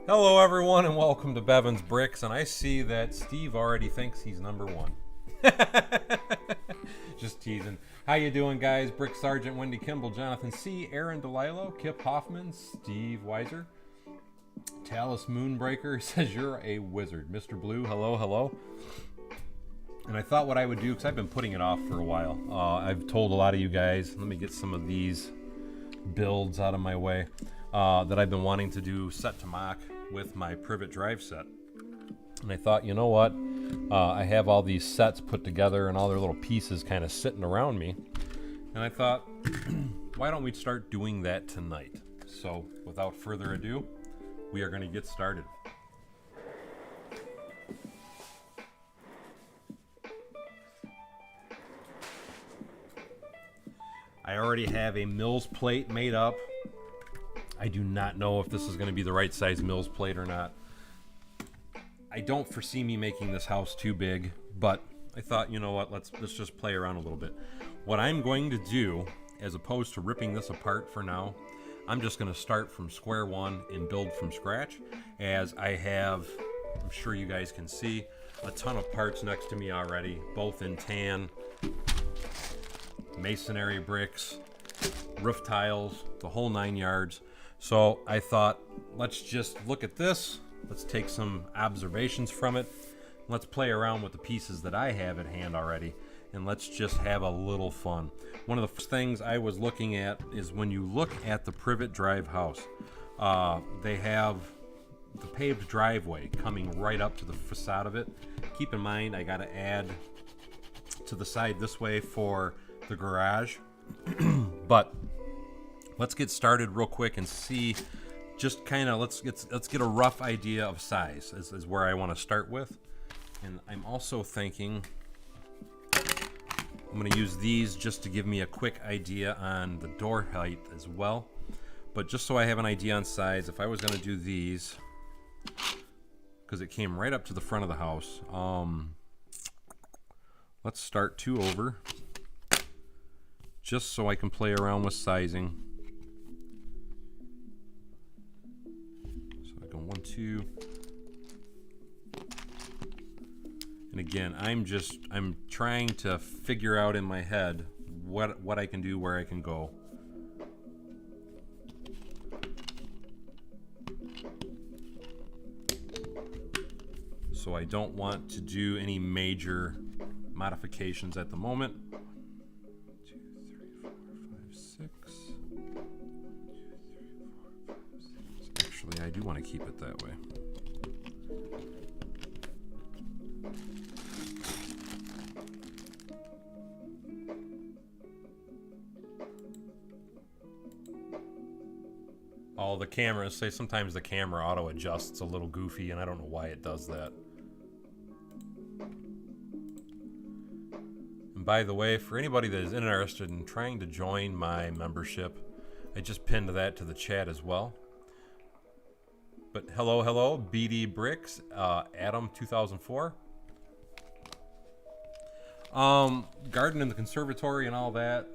Hello everyone and welcome to Bevan's Bricks, and I see that Steve already thinks he's number one. Just teasing. How you doing, guys? Brick Sergeant, Wendy Kimball, Jonathan C., Aaron DeLilo, Kip Hoffman, Steve Weiser, Talus Moonbreaker says you're a wizard. Mr. Blue, hello, hello. And I thought what I would do, because I've been putting it off for a while. I've told a lot of you guys, let me get some of these builds out of my way, that I've been wanting to do Set2Moc with my privet drive set. And I thought, you know what? I have all these sets put together and all their little pieces kind of sitting around me. And I thought, why don't we start doing that tonight? So without further ado, we are going to get started. I already have a Mills plate made up. I do not know if this is going to be the right size Mills plate or not. I don't foresee me making this house too big, but I thought, you know what, let's just play around a little bit. What I'm going to do, as opposed to ripping this apart for now, I'm just going to start from square one and build from scratch, as I have, I'm sure you guys can see, a ton of parts next to me already, both in tan, masonry bricks, roof tiles, the whole 9 yards. So I thought, let's just look at this. Let's take some observations from it. Let's play around with the pieces that I have at hand already, and let's just have a little fun. One of the first things I was looking at is when you look at the privet drive house, they have the paved driveway coming right up to the facade of it. Keep in mind, I got to add to the side this way for the garage. But let's get started real quick and see, just kind of let's get a rough idea of size is where I want to start with. And I'm also thinking I'm going to use these just to give me a quick idea on the door height as well. But just so I have an idea on size, if I was going to do these, because it came right up to the front of the house, let's start 2 over, just so I can play around with sizing. So I go 1, 2. And again, I'm trying to figure out in my head what I can do, where I can go. So I don't want to do any major modifications at the moment. 2, 3, 4, 5, 6. 1, 2, 3, 4, 5, 6. Actually, I do want to keep it that way. Oh, the cameras say sometimes the camera auto adjusts a little goofy, and I don't know why it does that. And by the way, for anybody that is interested in trying to join my membership, I just pinned that to the chat as well. But hello, BD Bricks, Adam 2004. Garden in the conservatory and all that.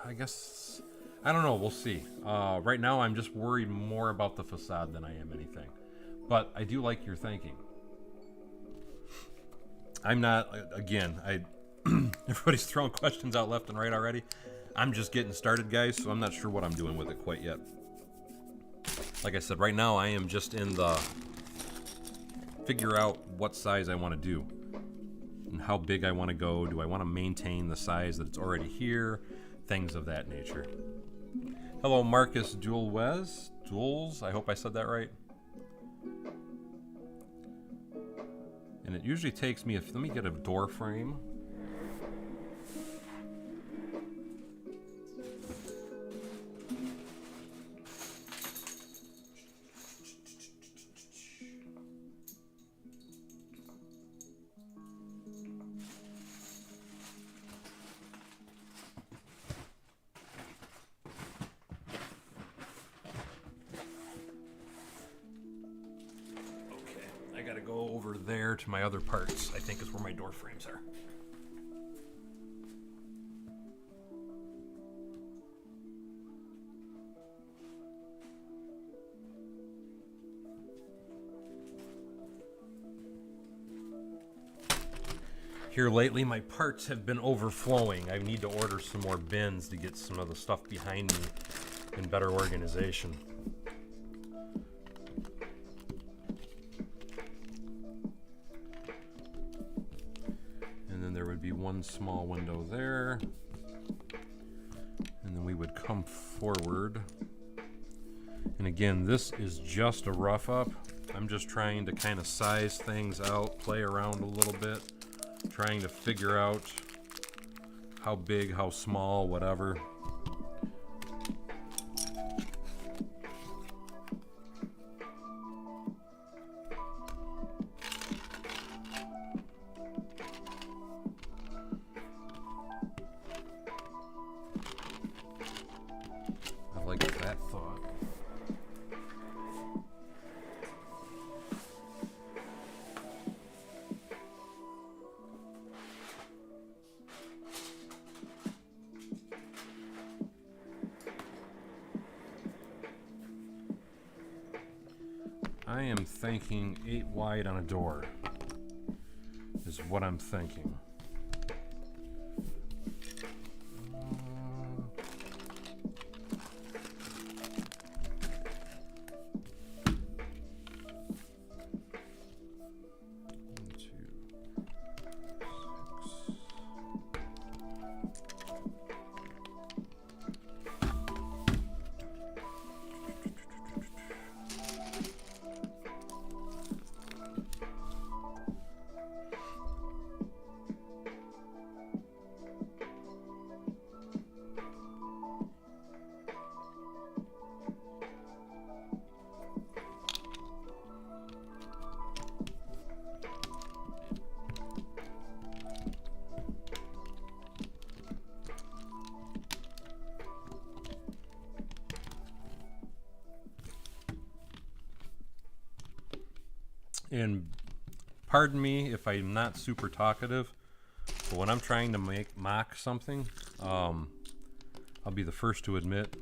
I guess, I don't know, we'll see. Right now I'm just worried more about the facade than I am anything. But I do like your thinking. I'm not, again, everybody's throwing questions out left and right already. I'm just getting started, guys, so I'm not sure what I'm doing with it quite yet. Like I said, right now I am just in the figure out what size I want to do and how big I want to go. Do I want to maintain the size that's already here? Things of that nature. Hello, Marcus Jules, I hope I said that right. And it usually takes me, let me get a door frame. Go over there to my other parts, I think is where my door frames are. Here lately, my parts have been overflowing. I need to order some more bins to get some of the stuff behind me in better organization. And then there would be one small window there. And then we would come forward. And again, this is just a rough up. I'm just trying to kind of size things out, play around a little bit, trying to figure out how big, how small, whatever. I like that thought. I am thinking 8 wide on a door is what I'm thinking. And pardon me if I'm not super talkative, but when I'm trying to mock something, I'll be the first to admit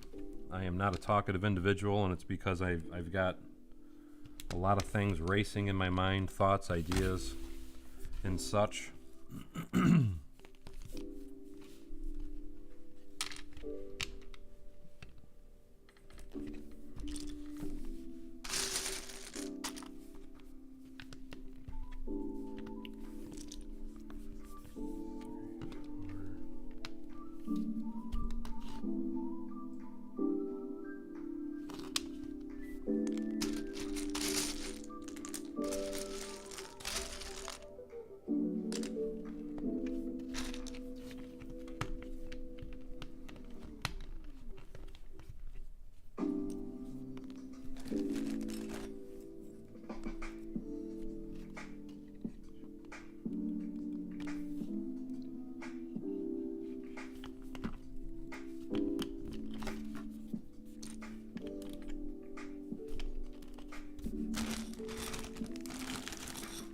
I am not a talkative individual, and it's because I've got a lot of things racing in my mind, thoughts, ideas, and such.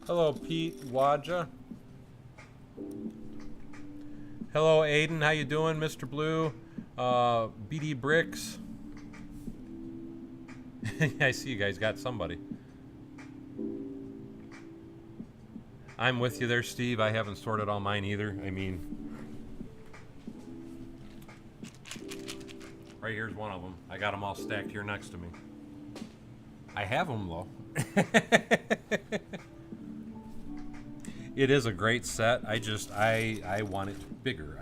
Hello, Pete Wadja. Hello, Aiden. How you doing, Mr. Blue? BD Bricks. I see you guys got somebody. I'm with you there, Steve. I haven't sorted all mine either. I mean, right here's one of them. I got them all stacked here next to me. I have them, though. It is a great set. I want it bigger.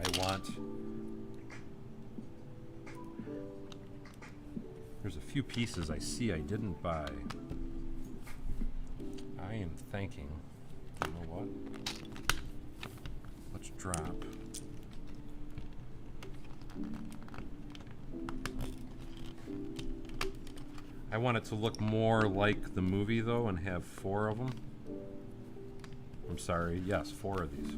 There's a few pieces I see I didn't buy. I am thinking, you know what? Let's drop. I want it to look more like the movie though and have 4 of them. I'm sorry, yes, 4 of these.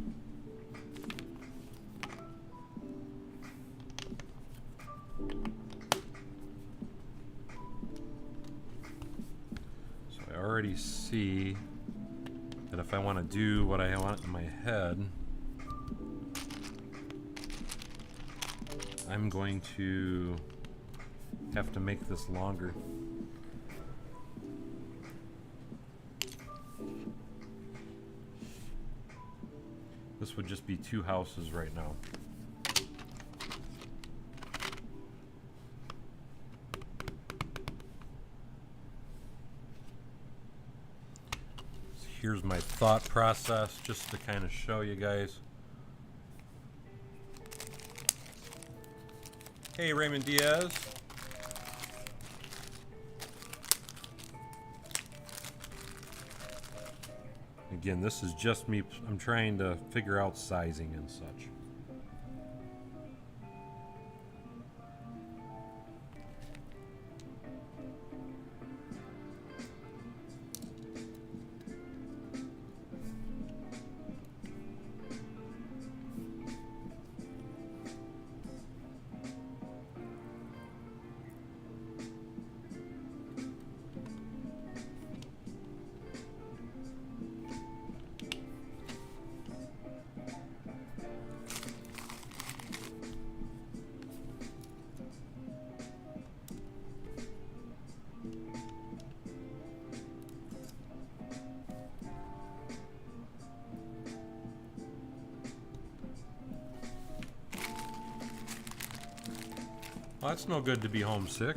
So I already see that if I want to do what I want in my head, I'm going to have to make this longer. This would just be 2 houses right now. So here's my thought process, just to kind of show you guys. Hey, Raymond Diaz. Again, this is just me. I'm trying to figure out sizing and such. Well, that's no good to be homesick.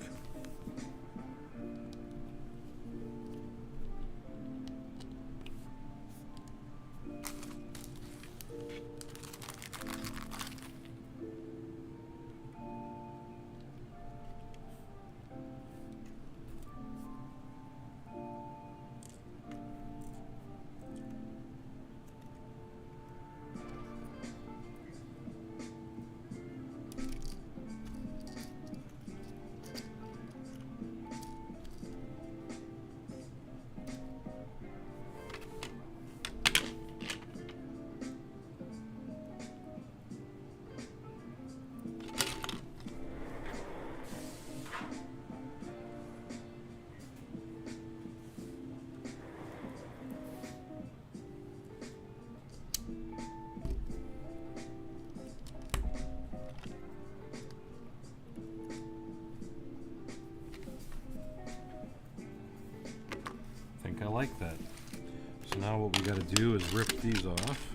I like that. So now what we got to do is rip these off.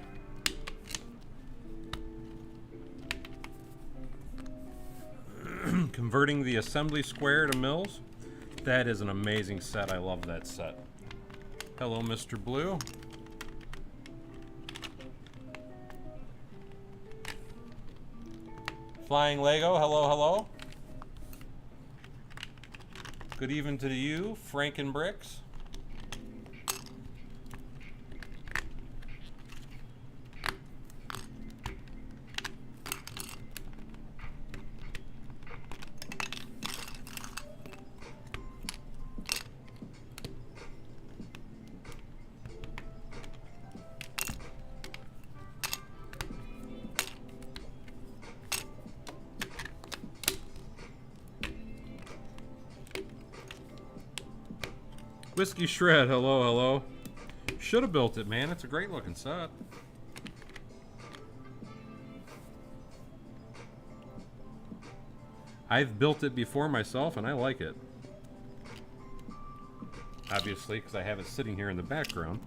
Converting the assembly square to mills. That is an amazing set. I love that set. Hello, Mr. Blue. Flying Lego, hello, hello. Good evening to you, Franken Bricks. Whiskey Shred, hello, hello. Should have built it, man. It's a great looking set. I've built it before myself and I like it. Obviously, because I have it sitting here in the background.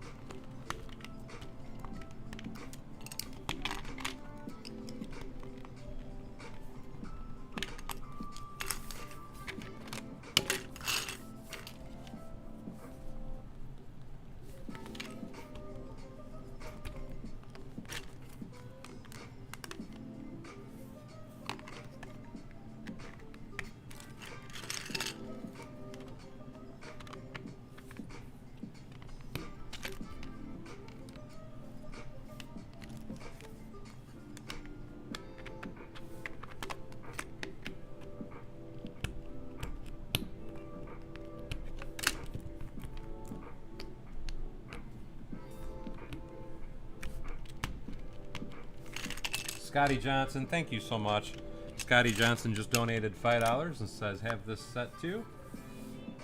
Scotty Johnson, thank you so much. Scotty Johnson just donated $5 and says, have this set too.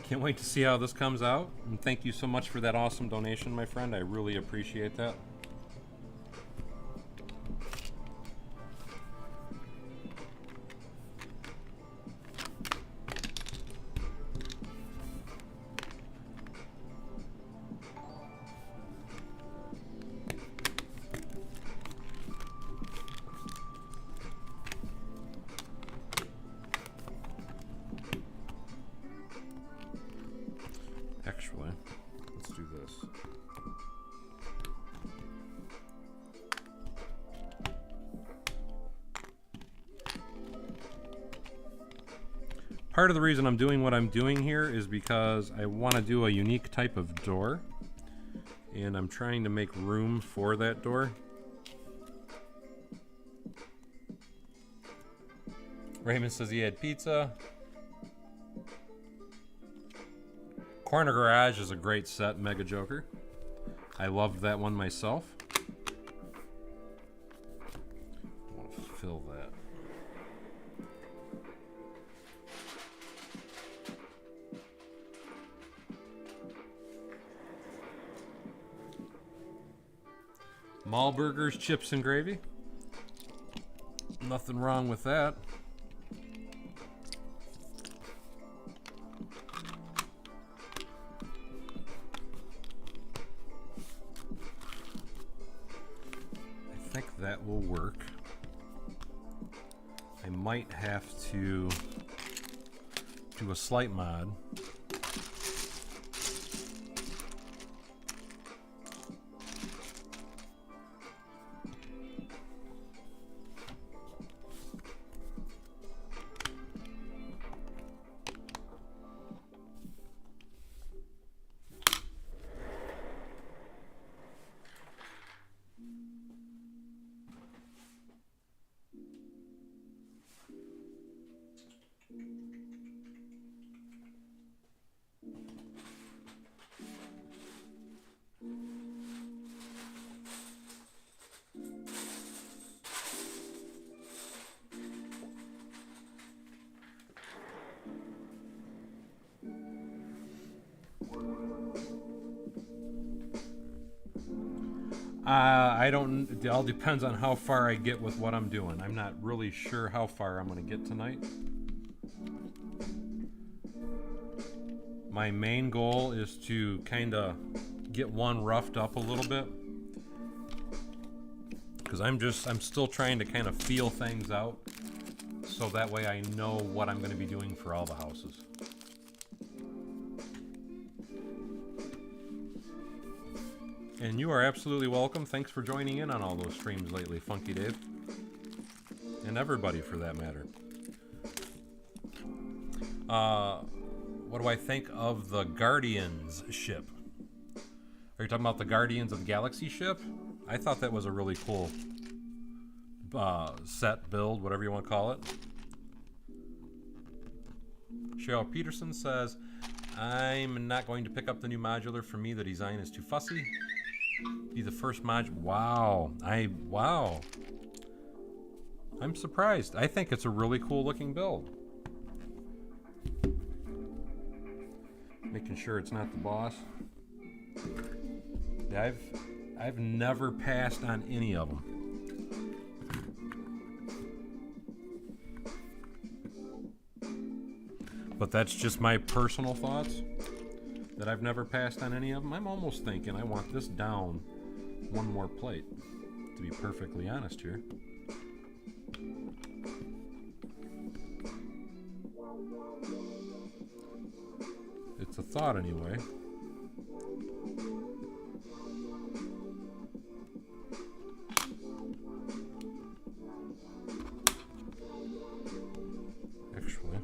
Can't wait to see how this comes out. And thank you so much for that awesome donation, my friend. I really appreciate that. this. Part of the reason I'm doing what I'm doing here is because I want to do a unique type of door, and I'm trying to make room for that door. Raymond says he had pizza. Corner Garage is a great set, Mega Joker. I loved that one myself. I want to fill that. Mall burgers, chips, and gravy. Nothing wrong with that. I think that will work. I might have to do a slight mod. I don't, it all depends on how far I get with what I'm doing. I'm not really sure how far I'm going to get tonight. My main goal is to kind of get one roughed up a little bit, because I'm still trying to kind of feel things out, so that way I know what I'm going to be doing for all the houses. And you are absolutely welcome. Thanks for joining in on all those streams lately, Funky Dave. And everybody, for that matter. What do I think of the Guardians ship? Are you talking about the Guardians of the Galaxy ship? I thought that was a really cool set, build, whatever you want to call it. Cheryl Peterson says, I'm not going to pick up the new modular. For me, the design is too fussy. Be the first mod. Wow. Wow. I'm surprised. I think it's a really cool looking build. Making sure it's not the boss. Yeah, I've never passed on any of them. But that's just my personal thoughts. That I've never passed on any of them. I'm almost thinking I want this down one more plate, to be perfectly honest here. It's a thought anyway. Actually,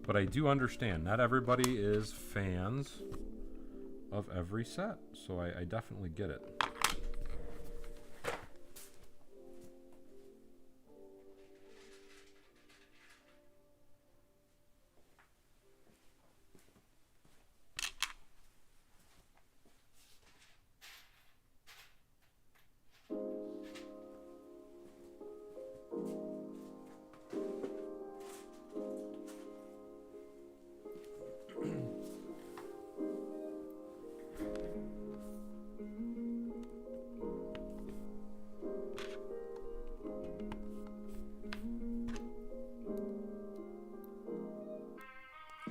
but I do understand not everybody is fans of every set, so I definitely get it.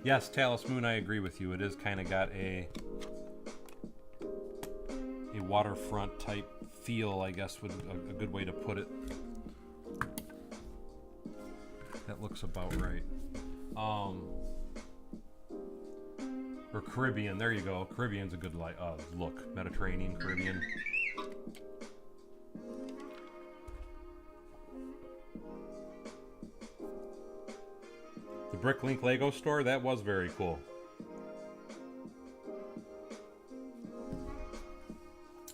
Yes, Talus Moon, I agree with you. It is kind of got a waterfront type feel, I guess, would a good way to put it. That looks about right. Or Caribbean, there you go. Caribbean's a good look. Mediterranean, Caribbean. The Bricklink Lego store, that was very cool.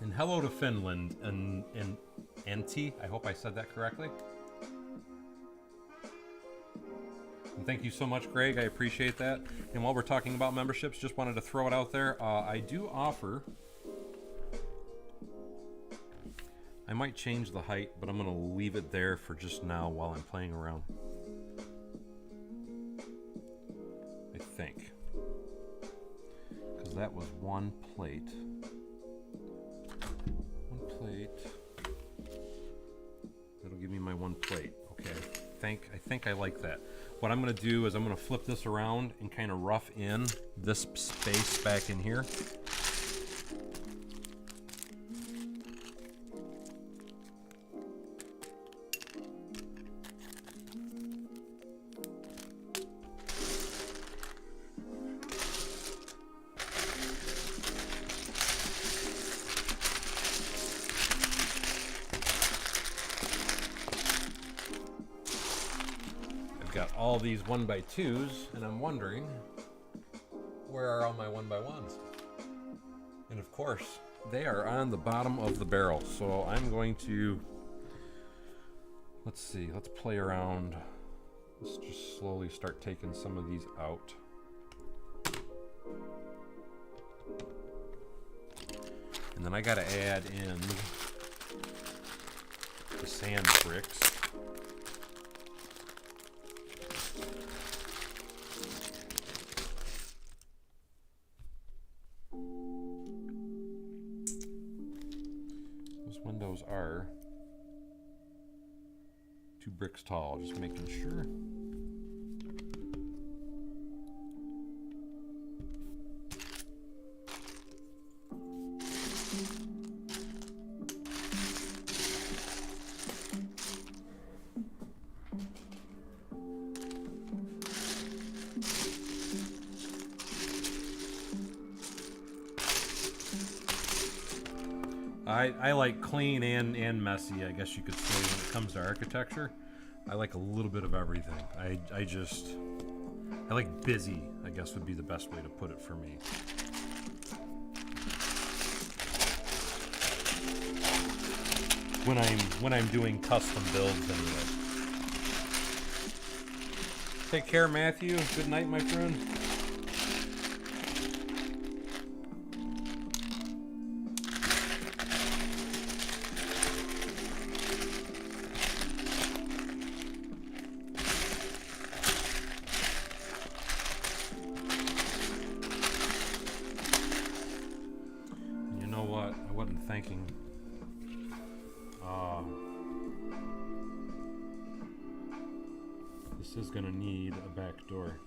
And hello to Finland and Antti. I hope I said that correctly. And thank you so much, Greg. I appreciate that. And while we're talking about memberships, just wanted to throw it out there. I do offer. I might change the height, but I'm going to leave it there for just now while I'm playing around. I think. Because that was one plate. That'll give me my one plate. Okay, I think I like that. What I'm going to do is I'm going to flip this around and kind of rough in this space back in here. Got all these 1x2s, and I'm wondering, where are all my 1x1s? And of course, they are on the bottom of the barrel. So I'm going to, let's see, let's play around. Let's just slowly start taking some of these out. And then I gotta add in the sand bricks. Windows are 2 bricks tall, just making sure. I like clean and messy, I guess you could say, when it comes to architecture. I like a little bit of everything. I like busy, I guess would be the best way to put it for me. When I'm doing custom builds anyway. Take care, Matthew. Good night, my friend. Thinking this is gonna need a back door.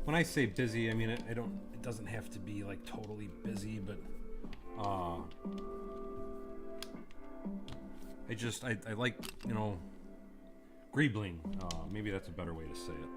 When I say busy, I mean it doesn't have to be like totally busy, but I like, you know, greebling. Maybe that's a better way to say it.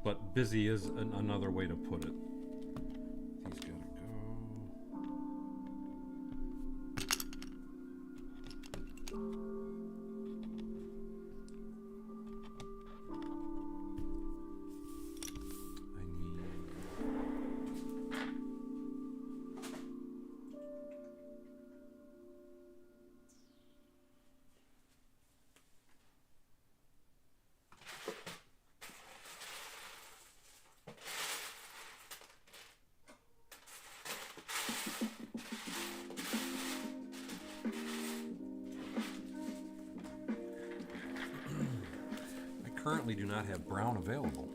But busy is another way to put it. These gotta go. I need... currently do not have brown available.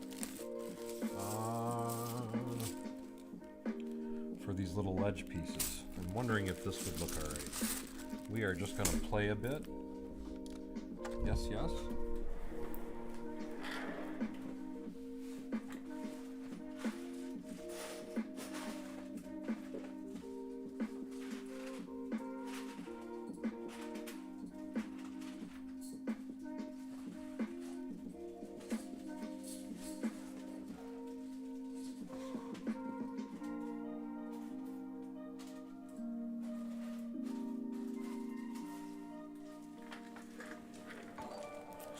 For these little ledge pieces. I'm wondering if this would look alright. We are just going to play a bit. Yes, yes.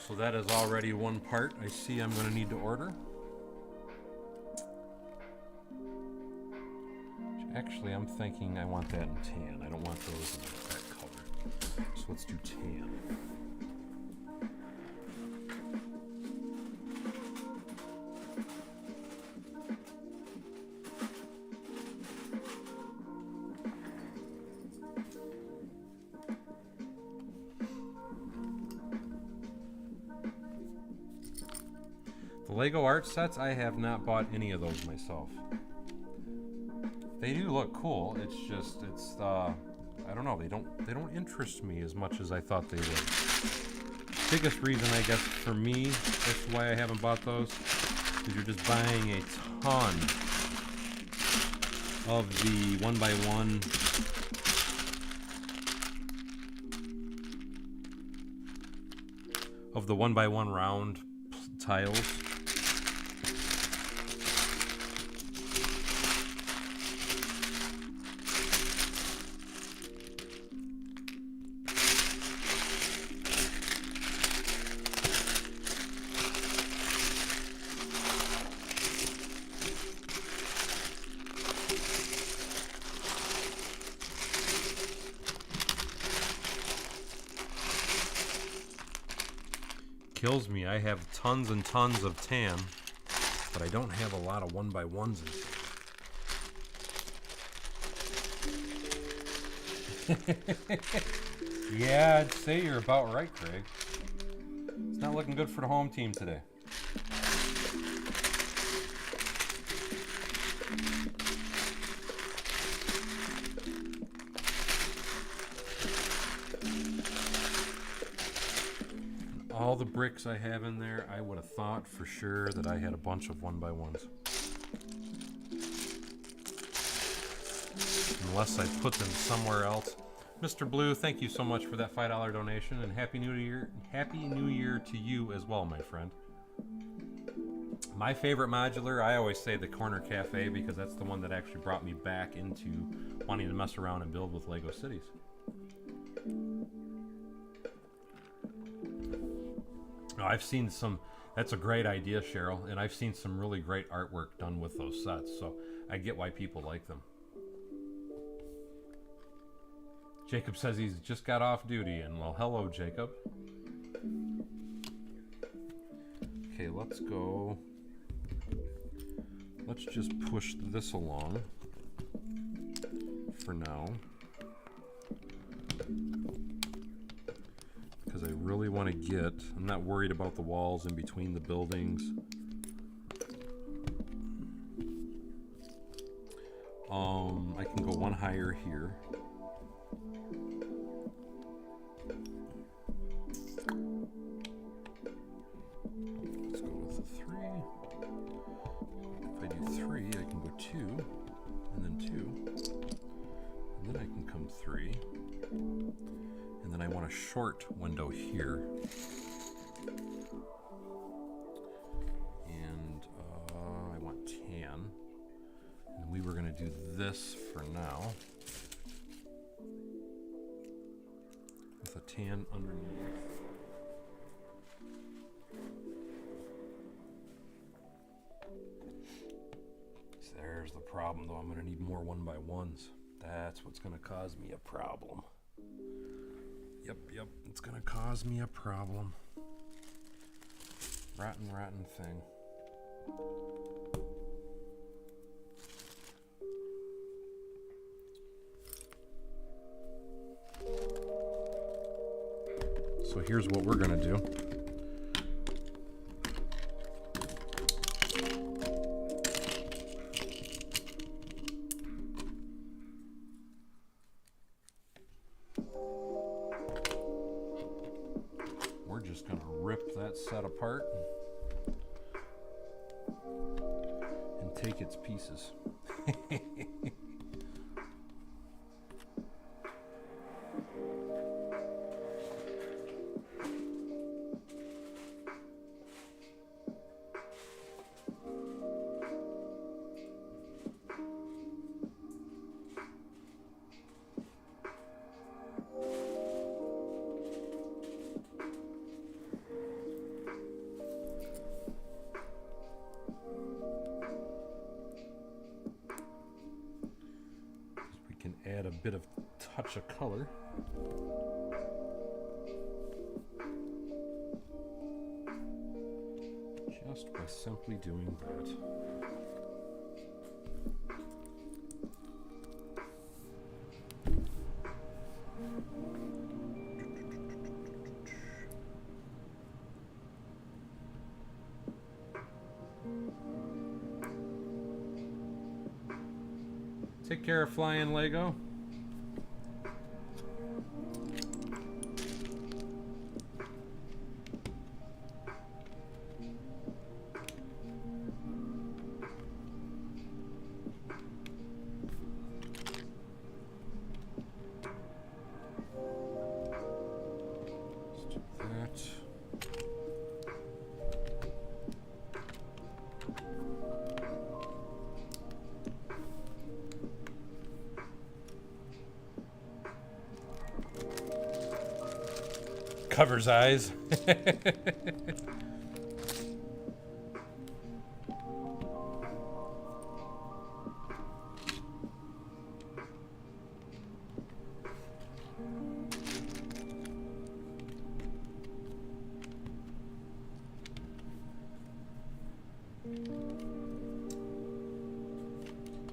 So that is already one part I see I'm going to need to order. Actually, I'm thinking I want that in tan. I don't want those in that color. So let's do tan. The Lego art sets, I have not bought any of those myself. They do look cool. It's just, I don't know. They don't interest me as much as I thought they would. Biggest reason, I guess, for me, that's why I haven't bought those, is you're just buying a ton of the 1x1 round tiles. Kills me. I have tons and tons of tan, but I don't have a lot of 1x1s in. Yeah, I'd say you're about right, Craig. It's not looking good for the home team today. All the bricks I have in there, I would have thought for sure that I had a bunch of 1x1s. Unless I put them somewhere else. Mr. Blue, thank you so much for that $5 donation, and Happy New Year. Happy New Year to you as well, my friend. My favorite modular, I always say the Corner Cafe, because that's the one that actually brought me back into wanting to mess around and build with Lego cities. I've seen some, that's a great idea, Cheryl, and I've seen some really great artwork done with those sets, so I get why people like them. Jacob says he's just got off duty, and well, hello, Jacob. Okay, let's go. Let's just push this along for now, because I really want to get, I'm not worried about the walls in between the buildings. I can go one higher here. Let's go with the 3. If I do 3, I can go 2, and then 2, and then I can come 3. And then I want a short window here. And I want tan. And we were going to do this for now. With a tan underneath. So there's the problem, though. I'm going to need more 1x1s. That's what's going to cause me a problem. Yep, it's gonna cause me a problem. Rotten thing. So here's what we're gonna do. rip that set apart and take its pieces. Add a bit of touch of color. Just by simply doing that. Take care of flying Lego. Let's do that. Covers eyes.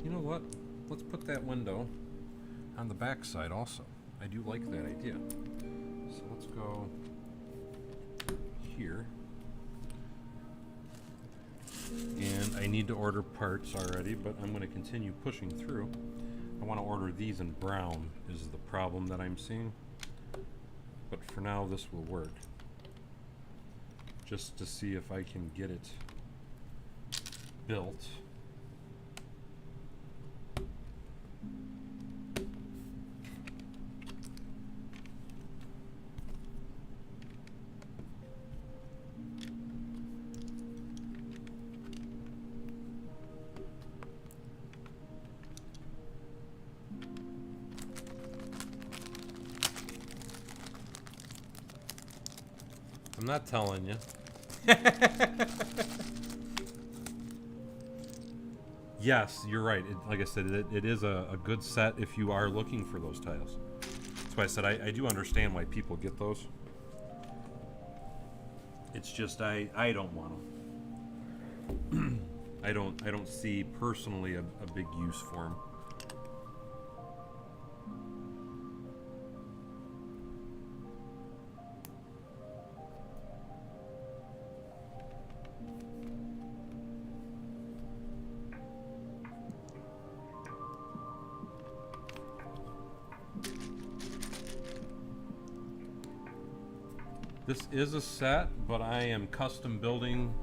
You know what? Let's put that window on the back side also. I do like that idea. So let's go here. And I need to order parts already, but I'm going to continue pushing through. I want to order these in brown is the problem that I'm seeing. But for now this will work. Just to see if I can get it built. I'm not telling you. Yes, you're right. Like I said, it is a good set if you are looking for those tiles. That's why I said I do understand why people get those. It's just I don't want them. I don't see personally a big use for them. This is a set, but I am custom building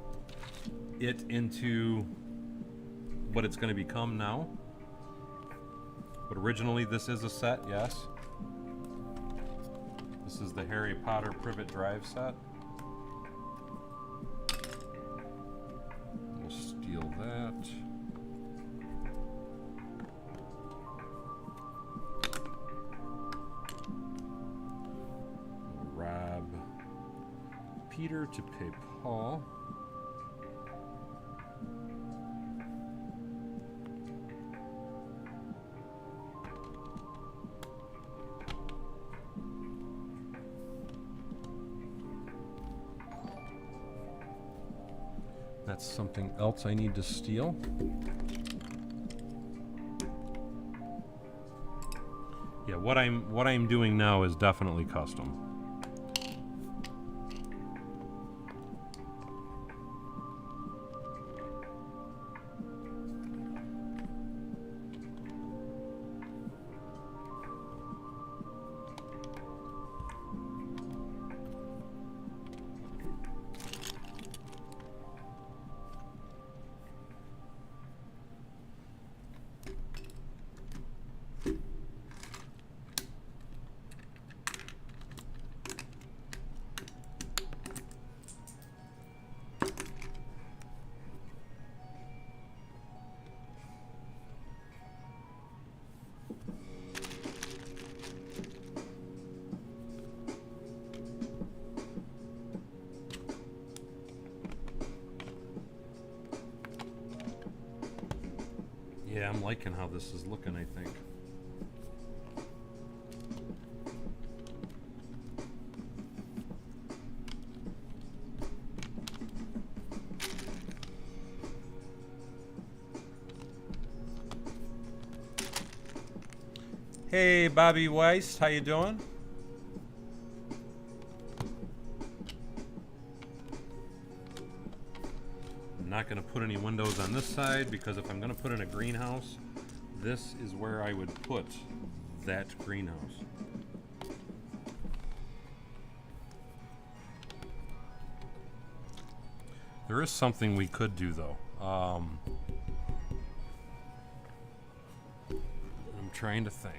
it into what it's going to become now. But originally this is a set, yes. This is the Harry Potter Privet Drive set. We'll steal that. Peter to pay Paul. That's something else I need to steal. Yeah, what I'm doing now is definitely custom. liking how this is looking, I think. Hey, Bobby Weiss, how you doing? I'm not going to put any windows on this side because if I'm going to put in a greenhouse, this is where I would put that greenhouse. There is something we could do though. I'm trying to think.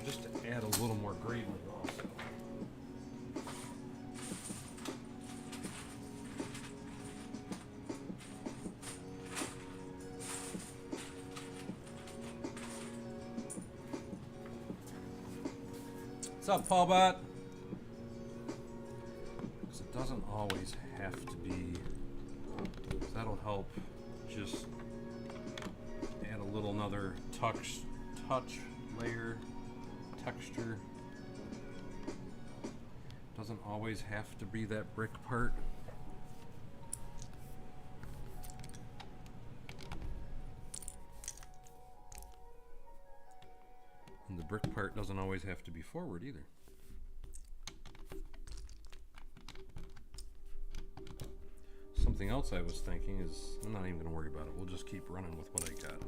Just to add a little more grading also. What's up, Paulbot? Because it doesn't always have to be. That'll help just add a little another touch layer. Texture doesn't always have to be that brick part. And the brick part doesn't always have to be forward either. Something else I was thinking is, I'm not even going to worry about it. We'll just keep running with what I got.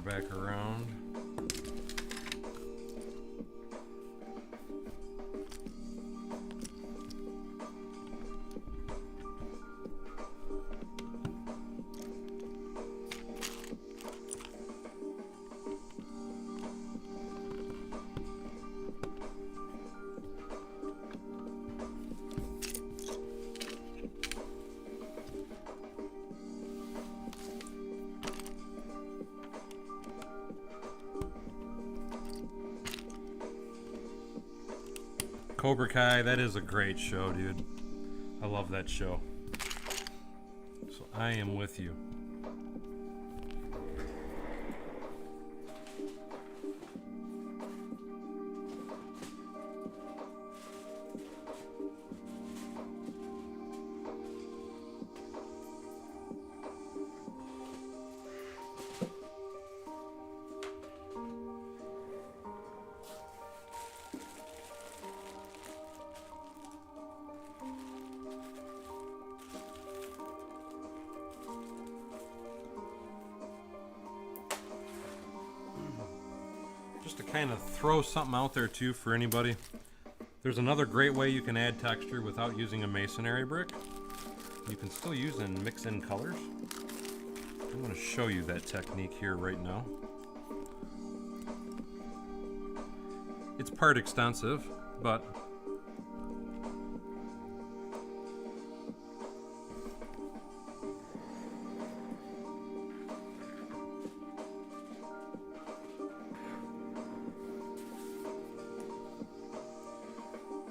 Back around. Cobra Kai, that is a great show, dude. I love that show. So I am with you. Just to kind of throw something out there too for anybody, there's another great way you can add texture without using a masonry brick. You can still use and mix in colors. I'm going to show you that technique here right now. It's part extensive, but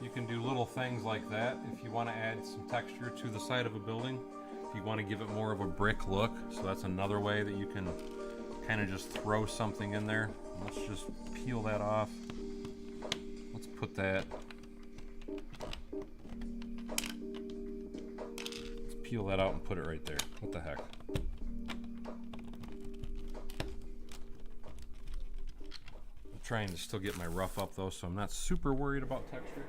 you can do little things like that if you want to add some texture to the side of a building. If you want to give it more of a brick look, so that's another way that you can kind of just throw something in there. Let's just peel that off. Let's put that. Let's peel that out and put it right there. What the heck? I'm trying to still get my rough up though, so I'm not super worried about texture.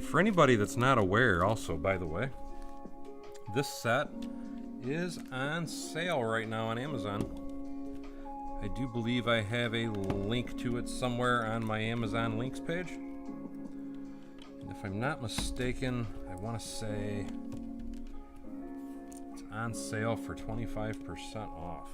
For anybody that's not aware, also, by the way, this set is on sale right now on Amazon. I do believe I have a link to it somewhere on my Amazon links page. And if I'm not mistaken, I want to say it's on sale for 25% off.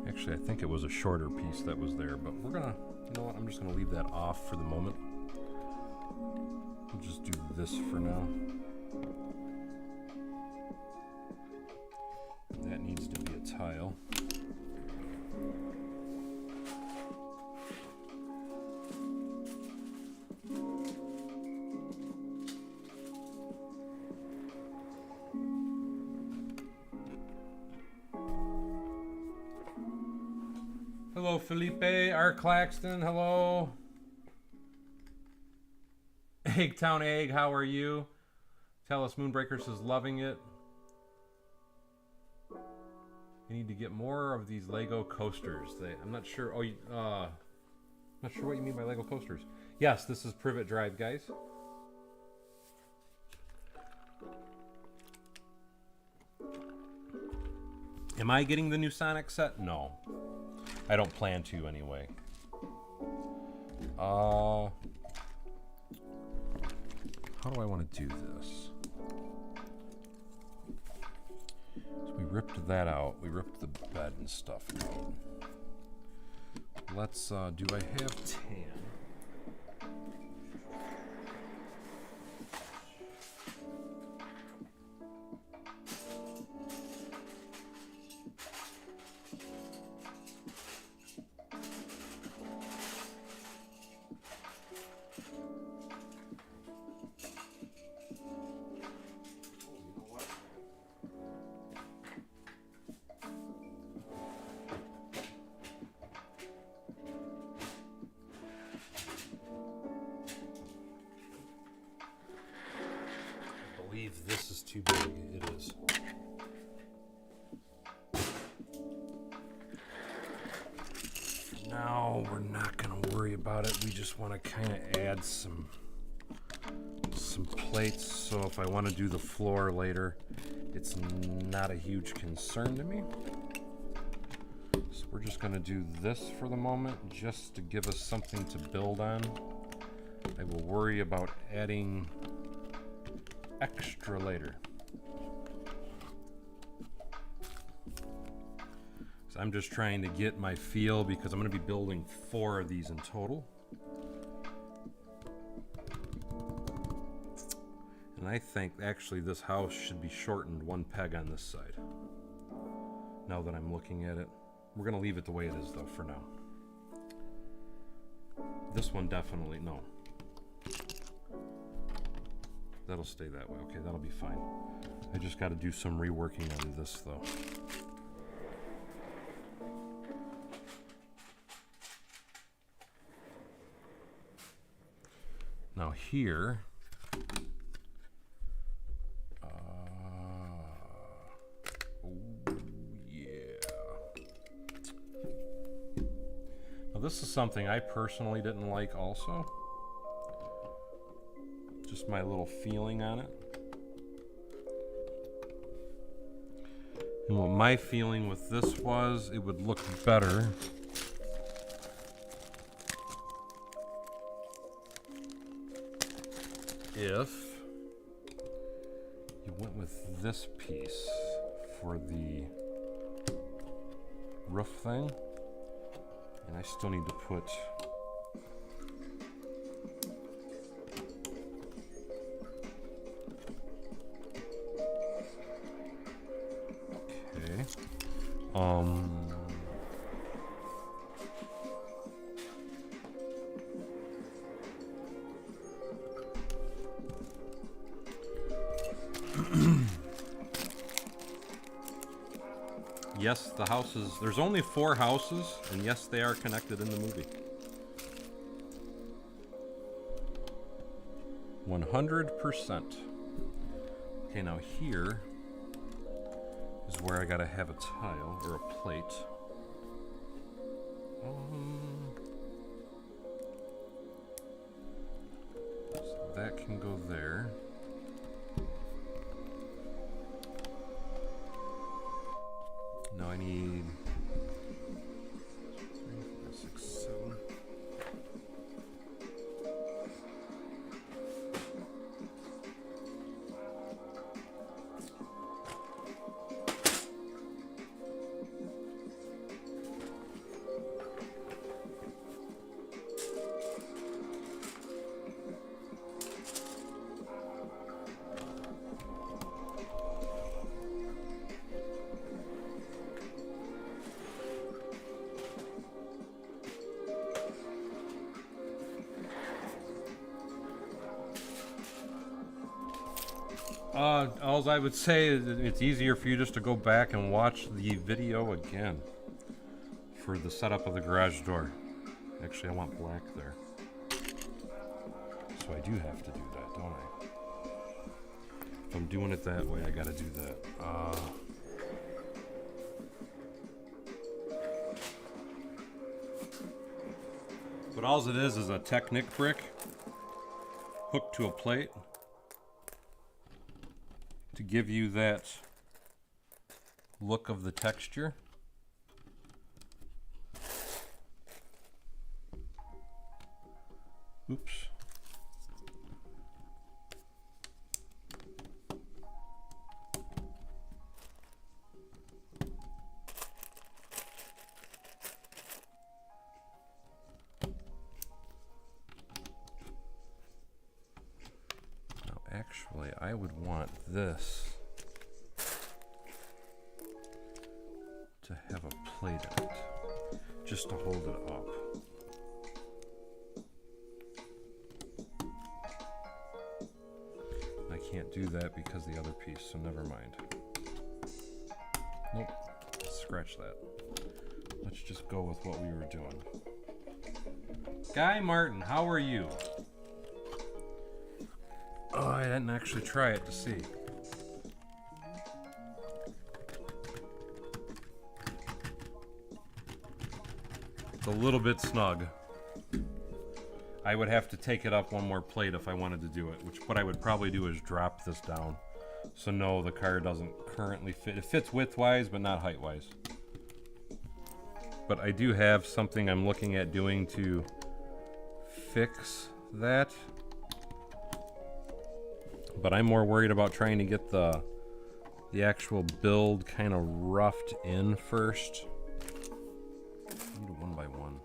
Actually, I think it was a shorter piece that was there, but we're gonna, you know what, I'm just gonna leave that off for the moment. We'll just do this for now. That needs to be a tile. Hello, Felipe, R. Claxton, hello. Eggtown Egg, how are you? Tell us Moonbreakers is loving it. You need to get more of these Lego coasters. I'm not sure. Oh, not sure what you mean by Lego coasters. Yes, this is Privet Drive, guys. Am I getting the new Sonic set? No. I don't plan to anyway. How do I want to do this? So we ripped that out. We ripped the bed and stuff out. Let's, do I have tan? This is too big. It is. Now we're not going to worry about it. We just want to kind of add some plates, so if I want to do the floor later, it's not a huge concern to me. So we're just going to do this for the moment, just to give us something to build on. I will worry about adding extra later. So I'm just trying to get my feel because I'm going to be building 4 of these in total. And I think actually this house should be shortened 1 peg on this side. Now that I'm looking at it, we're going to leave it the way it is though for now. This one definitely, no. That'll stay that way. Okay, that'll be fine. I just got to do some reworking on this though. Now here, oh yeah. Now this is something I personally didn't like also. Just my little feeling on it. And what my feeling with this was, it would look better if you went with this piece for the roof thing. And I still need to put yes, the houses, there's only 4 houses, and yes, they are connected in the movie. 100%. Okay, now here is where I gotta have a tile or a plate. So that can go there. Now I need 3, 4, 6, 7. All I would say is it's easier for you just to go back and watch the video again for the setup of the garage door. Actually, I want black there. So I do have to do that, don't I? If I'm doing it that way, I gotta do that. But all it is a Technic brick hooked to a plate to give you that look of the texture. Oops. Actually, I would want this to have a plate in it, just to hold it up. I can't do that because the other piece, so never mind. Nope, scratch that. Let's just go with what we were doing. Guy Martin, how are you? Oh, I didn't actually try it to see. It's a little bit snug. I would have to take it up one more plate if I wanted to do it, which what I would probably do is drop this down. So no, the car doesn't currently fit. It fits width-wise, but not height-wise. But I do have something I'm looking at doing to fix that. But I'm more worried about trying to get the actual build kind of roughed in first. I need a 1x1.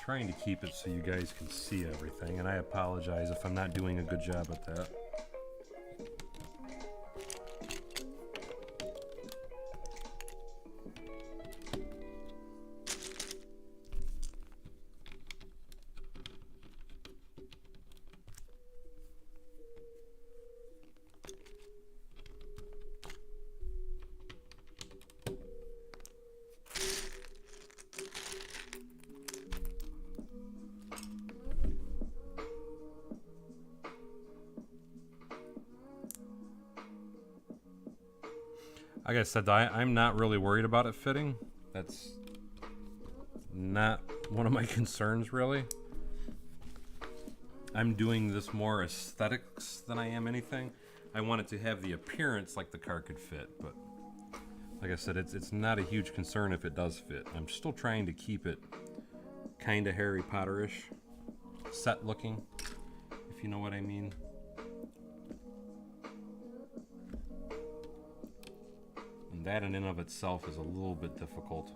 Trying to keep it so you guys can see everything, and I apologize if I'm not doing a good job at that. Like I said, I'm not really worried about it fitting. That's not one of my concerns, really. I'm doing this more aesthetics than I am anything. I want it to have the appearance like the car could fit, but like I said, it's not a huge concern if it does fit. I'm still trying to keep it kind of Harry Potter-ish, set looking, if you know what I mean. That in and of itself is a little bit difficult.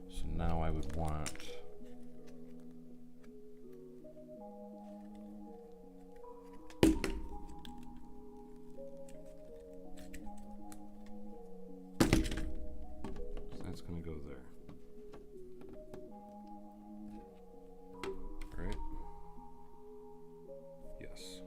So now I would want that's going to go there. Right? Yes.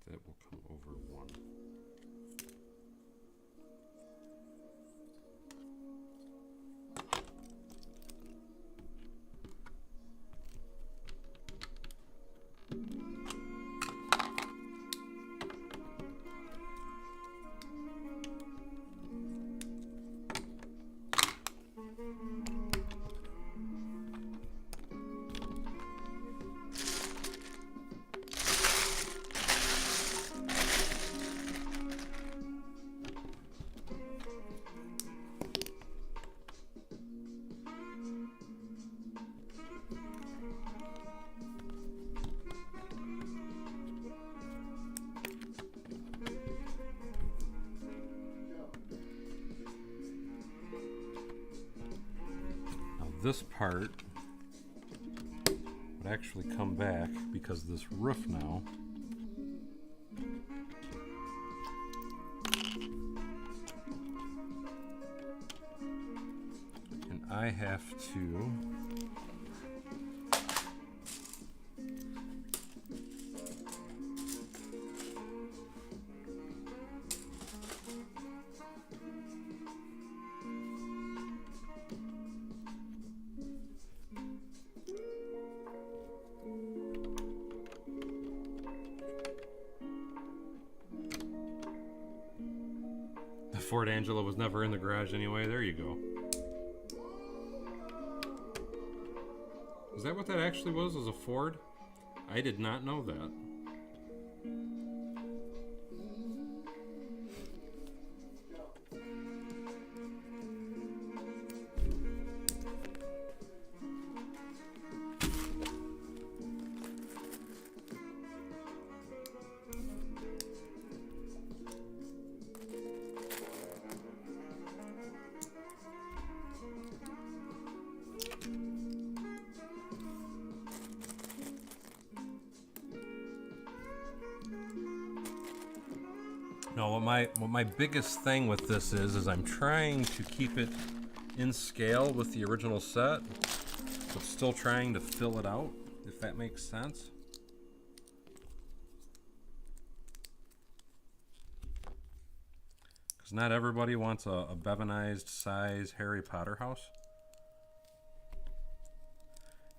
That will come over one. This part would actually come back because this roof now and I have to Ford Angela was never in the garage anyway. There you go. Is that what that actually was a Ford? I did not know that. No, what my biggest thing with this is I'm trying to keep it in scale with the original set, but still trying to fill it out, if that makes sense. Because not everybody wants a Bevanized size Harry Potter house.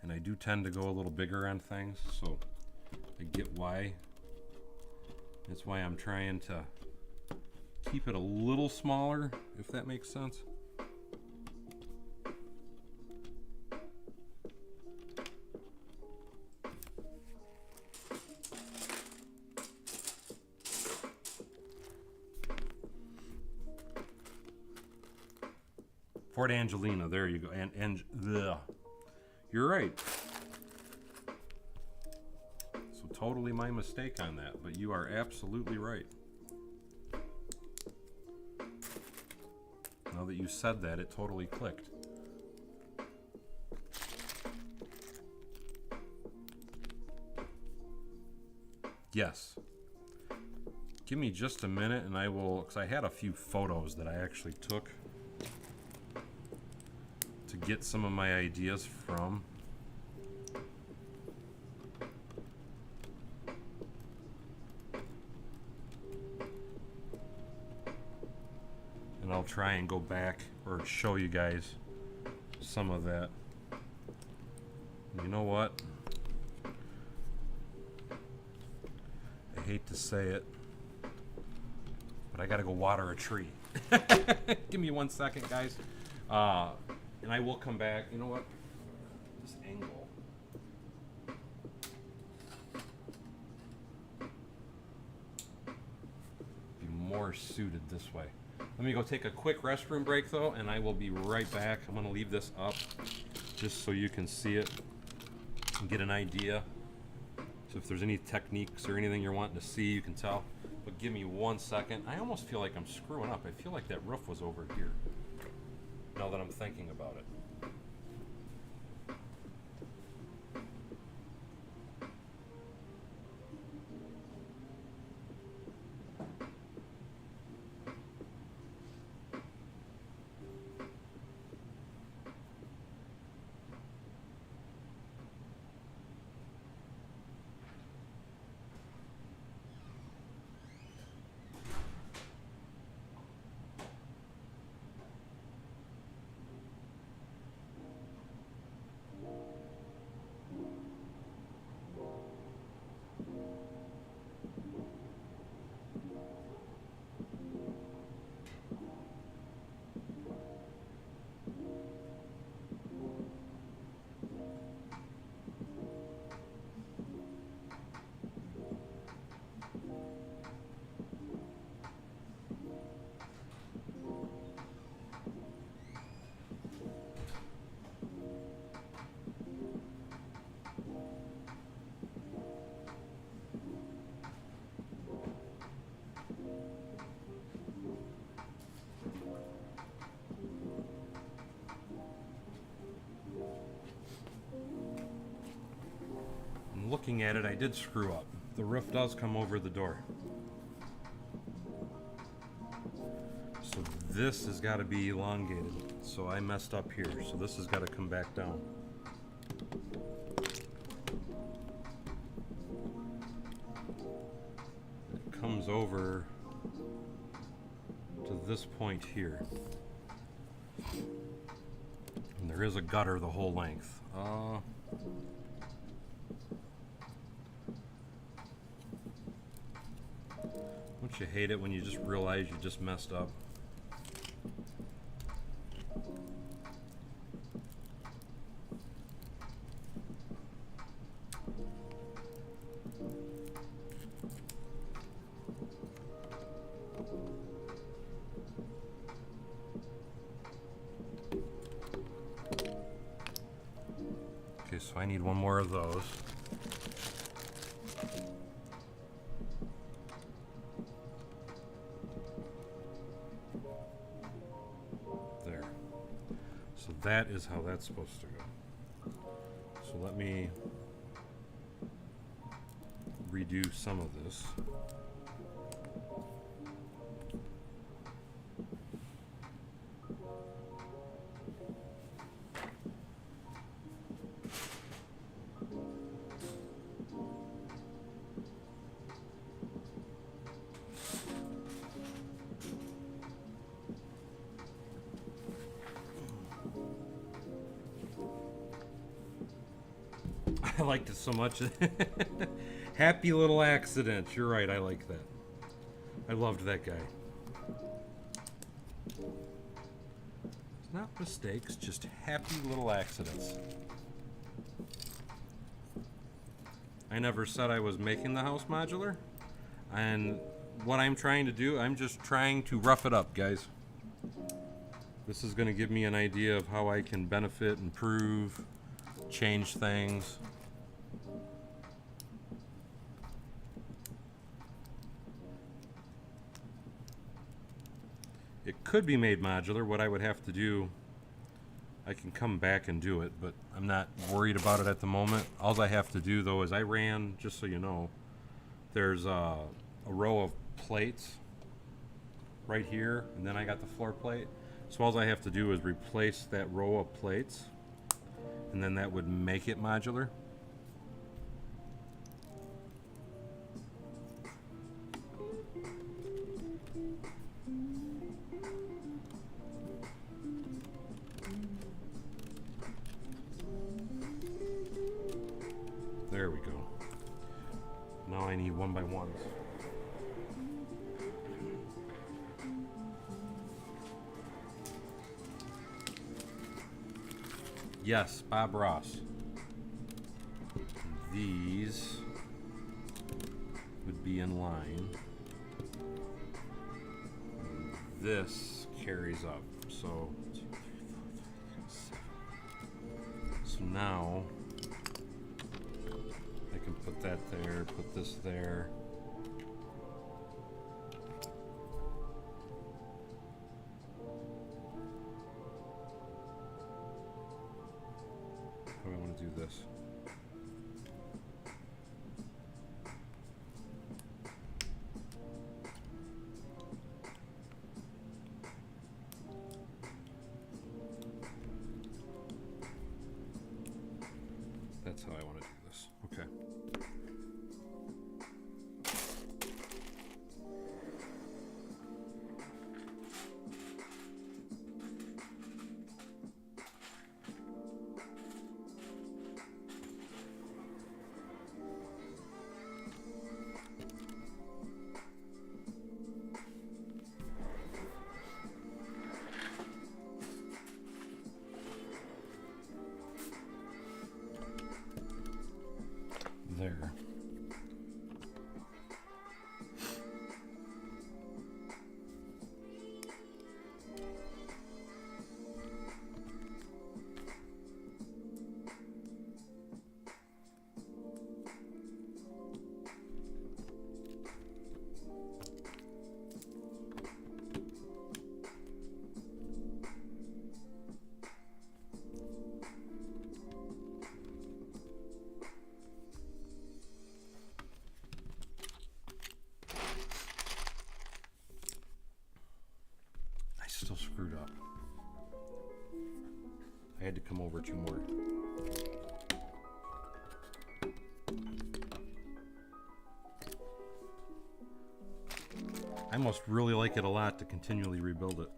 And I do tend to go a little bigger on things, so I get why. That's why I'm trying to keep it a little smaller, if that makes sense. Fort Angelina, there you go. And you're right. So totally my mistake on that, but you are absolutely right. Now that you said that, it totally clicked. Yes. Give me just a minute and I will, because I had a few photos that I actually took to get some of my ideas from. And I'll try and go back or show you guys some of that. You know what? I hate to say it, but I gotta go water a tree. Give me 1 second, guys. And I will come back. You know what? This angle. Be more suited this way. Let me go take a quick restroom break though, and I will be right back. I'm gonna leave this up just so you can see it and get an idea. So if there's any techniques or anything you're wanting to see, you can tell. But give me 1 second. I almost feel like I'm screwing up. I feel like that roof was over here, now that I'm thinking about it. Looking at it, I did screw up. The roof does come over the door. So this has got to be elongated. So I messed up here. So this has got to come back down. It comes over to this point here. And there is a gutter the whole length. Don't you hate it when you just realize you just messed up? Okay, so I need one more of those. That is how that's supposed to go. So let me redo some of this. I liked it so much. Happy little accident. You're right, I like that. I loved that guy. It's not mistakes, just happy little accidents. I never said I was making the house modular. And what I'm trying to do, I'm just trying to rough it up, guys. This is going to give me an idea of how I can benefit, improve, change things. It could be made modular. What I would have to do, I can come back and do it, but I'm not worried about it at the moment. All I have to do though is I ran, just so you know, there's a row of plates right here, and then I got the floor plate. So all I have to do is replace that row of plates, and then that would make it modular. There we go. Now I need one by ones. Yes, Bob Ross. These would be in line. this carries up. So, 2, 3, 4, 5, 6, 7. So now I can put that there, put this there. How do I want to do this? That's how I want to do this. Okay. There. Still screwed up. I had to come over 2 more. I must really like it a lot to continually rebuild it.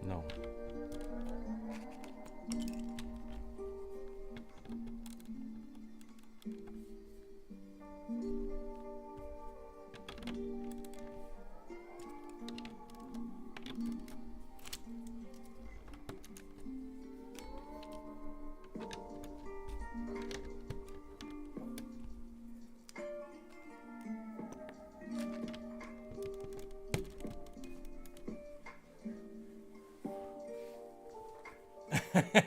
No.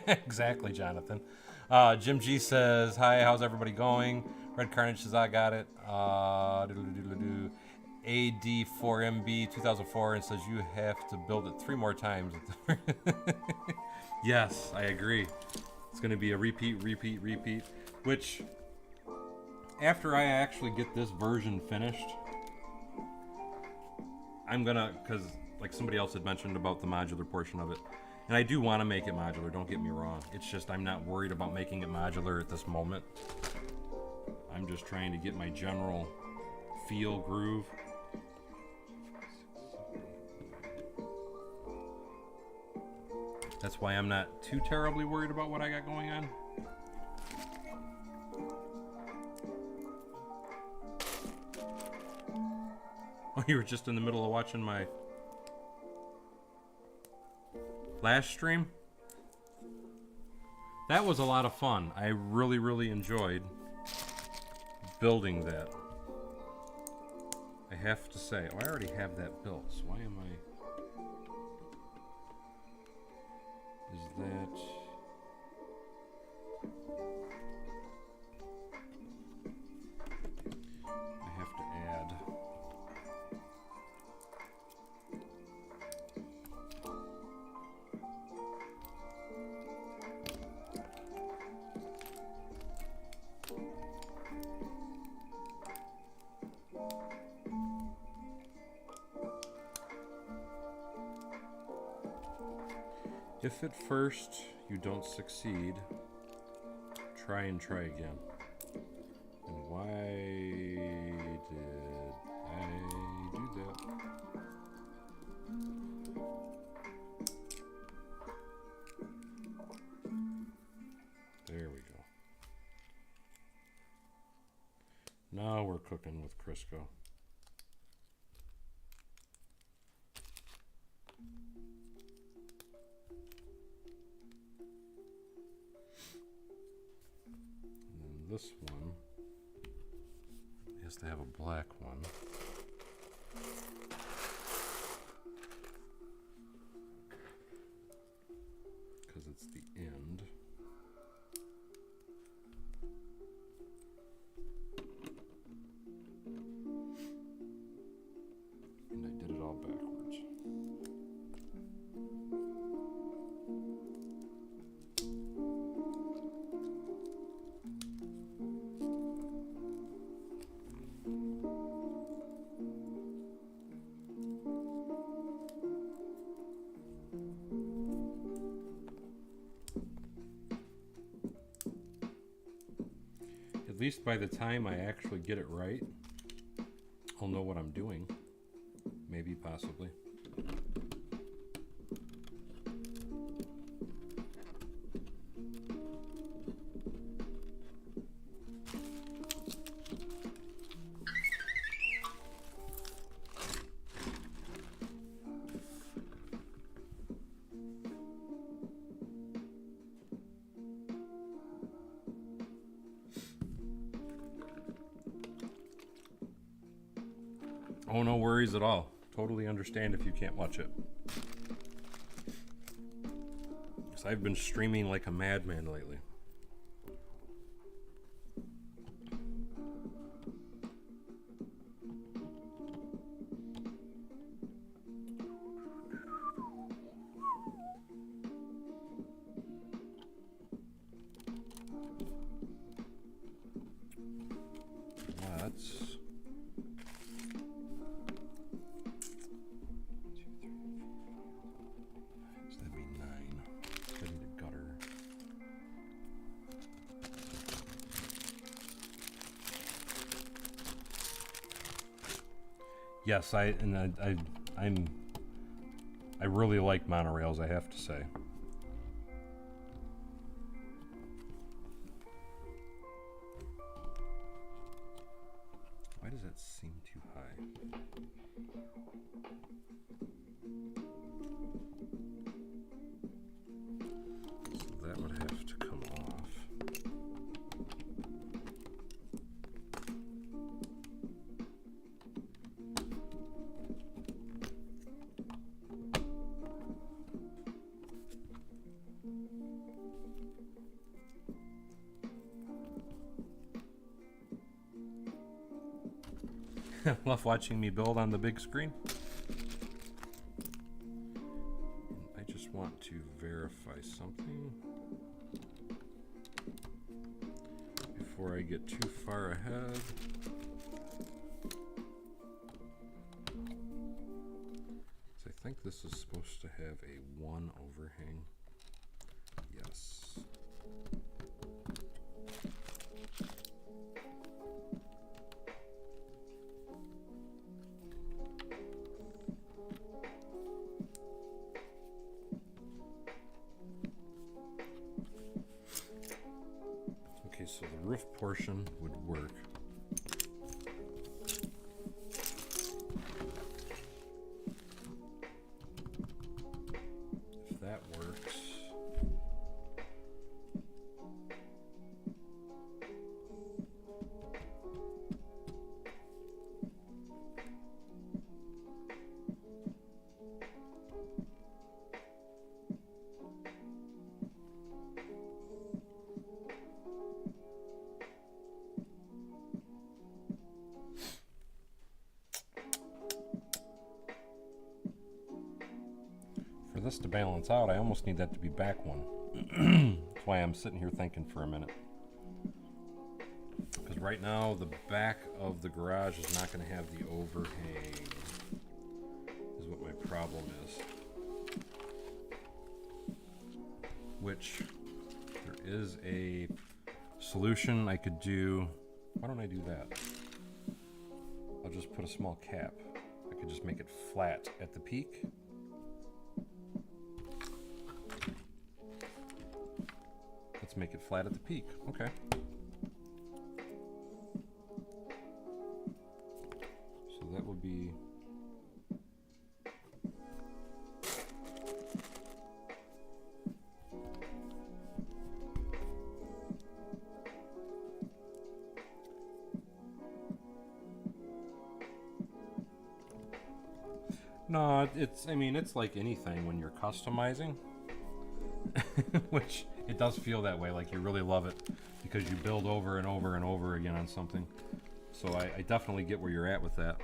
Exactly, Jonathan. Jim G says, hi, how's everybody going? Red Carnage says, I got it. AD4MB 2004 and says, you have to build it 3 more times. Yes, I agree. It's going to be a repeat, which after I actually get this version finished, I'm going to, because like somebody else had mentioned about the modular portion of it, and I do want to make it modular, don't get me wrong. It's just I'm not worried about making it modular at this moment. I'm just trying to get my general feel groove. That's why I'm not too terribly worried about what I got going on. Oh, you were just in the middle of watching my last stream? That was a lot of fun. I really, really enjoyed building that. I have to say, oh, I already have that built, so why am I... Is that... I have to add... If at first you don't succeed, try and try again. And why did I do that? There we go. Now we're cooking with Crisco. This one has to have a black one. Because it's the end. And I did it all backwards. At least by the time I actually get it right, I'll know what I'm doing. Maybe, possibly. Oh, no worries at all. Totally understand if you can't watch it. Because I've been streaming like a madman lately. Let's... Yes, I really like monorails, I have to say. Why does that seem too high? So that would have to come off. Love watching me build on the big screen. I just want to verify something before I get too far ahead. So I think this is supposed to have a 1 overhang. Yes. So the roof portion would work. this to balance out, I almost need that to be back one. That's why I'm sitting here thinking for a minute. Because right now, the back of the garage is not going to have the overhang, is what my problem is. Which, there is a solution I could do. Why don't I do that? I'll just put a small cap. I could just make it flat at the peak. Let's make it flat at the peak. Okay. So that would be... No, I mean, it's like anything when you're customizing, which it does feel that way, like you really love it because you build over and over and over again on something. So I definitely get where you're at with that.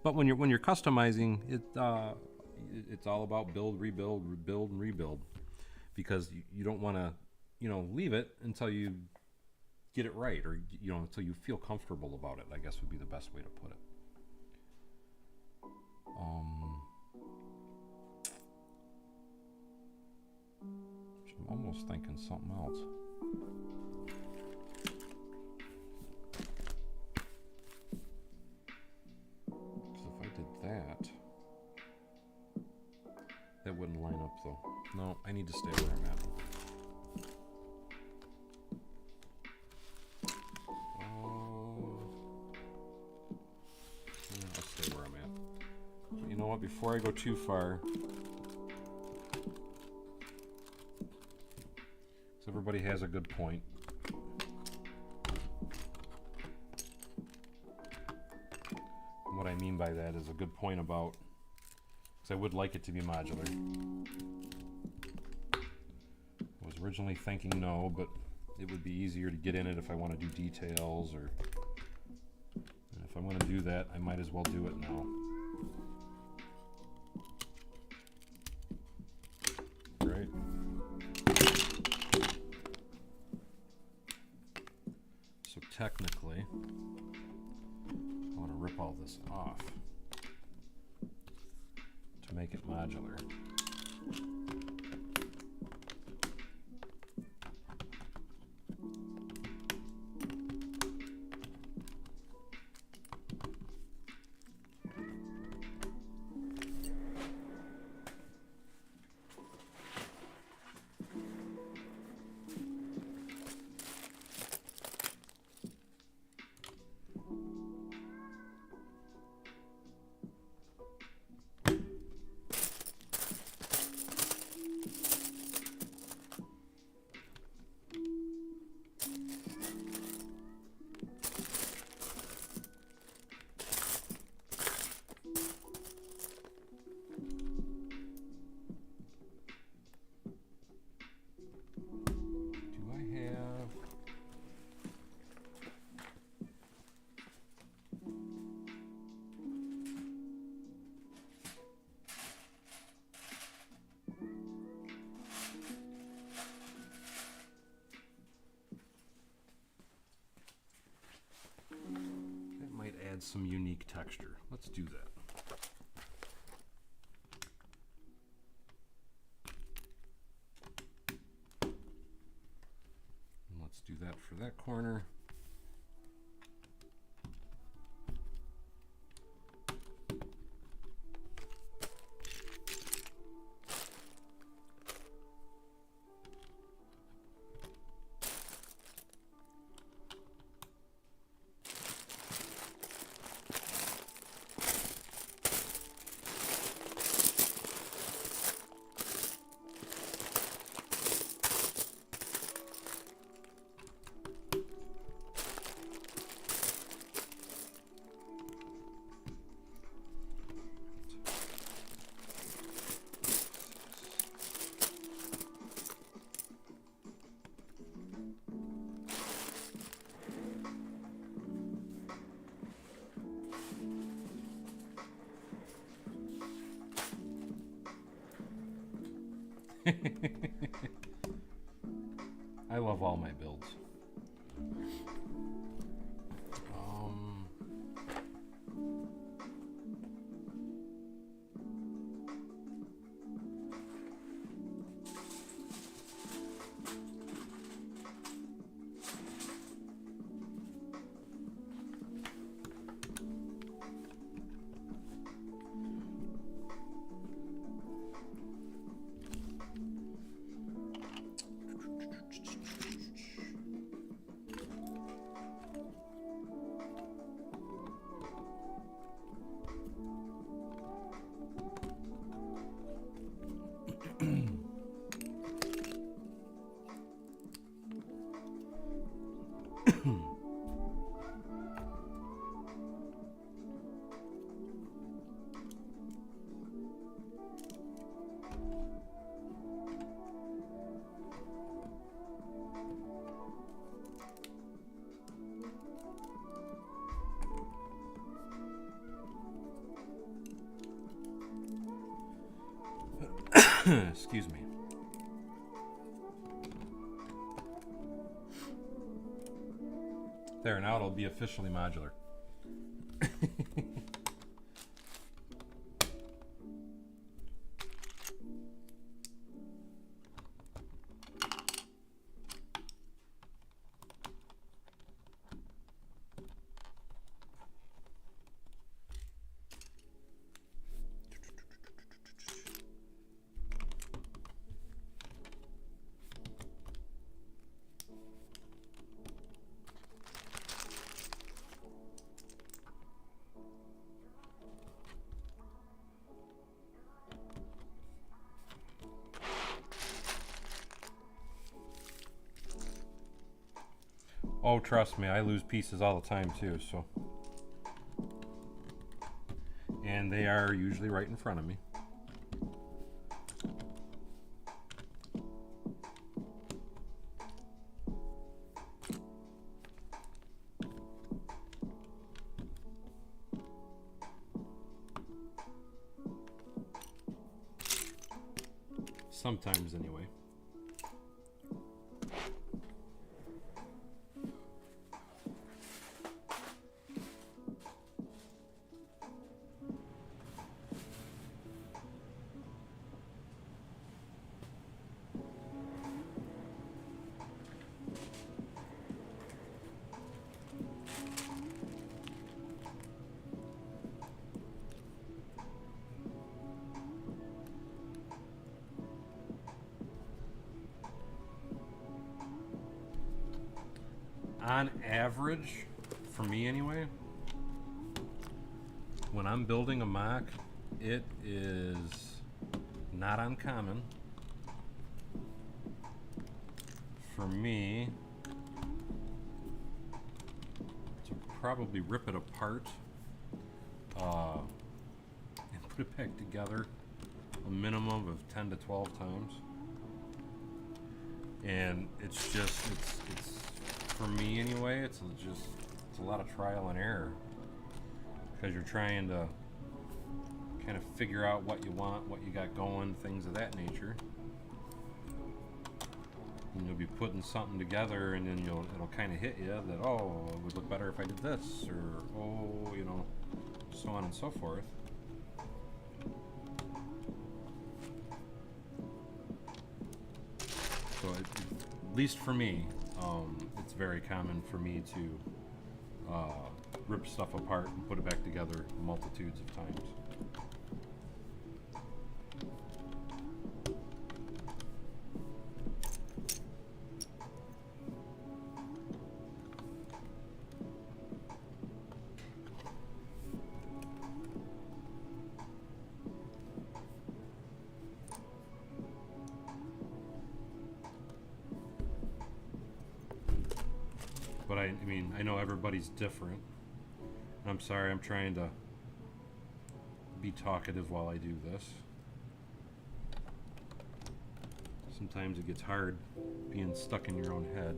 But when you're customizing, it's all about build, rebuild, build, and rebuild, because you don't want to, leave it until you get it right, or until you feel comfortable about it, I guess would be the best way to put it. I'm almost thinking something else. Because if I did that, that wouldn't line up though. No, I need to stay where I'm at. I'll stay where I'm at. But you know what? Before I go too far, everybody has a good point. And what I mean by that is a good point about, because I would like it to be modular. I was originally thinking no, but it would be easier to get in it if I want to do details, or and if I want to do that, I might as well do it now. Right? So technically, I want to rip all this off to make it modular. Some unique texture. Let's do that. And let's do that for that corner. I love all my builds. Excuse me. There, now it'll be officially modular. Oh, trust me, I lose pieces all the time too, so. And they are usually right in front of me. Sometimes, anyway. On average, for me anyway, when I'm building a mock, it is not uncommon for me to probably rip it apart and put it back together a minimum of 10 to 12 times. And it's just, it's for me anyway, it's a lot of trial and error, because you're trying to kind of figure out what you want, what you got going, things of that nature. And you'll be putting something together, and then it'll kind of hit you that, oh, it would look better if I did this, or oh, you know, so on and so forth. So at least for me, it's very common for me to rip stuff apart and put it back together multitudes of times. But I mean, I know everybody's different. I'm sorry, I'm trying to be talkative while I do this. Sometimes it gets hard being stuck in your own head.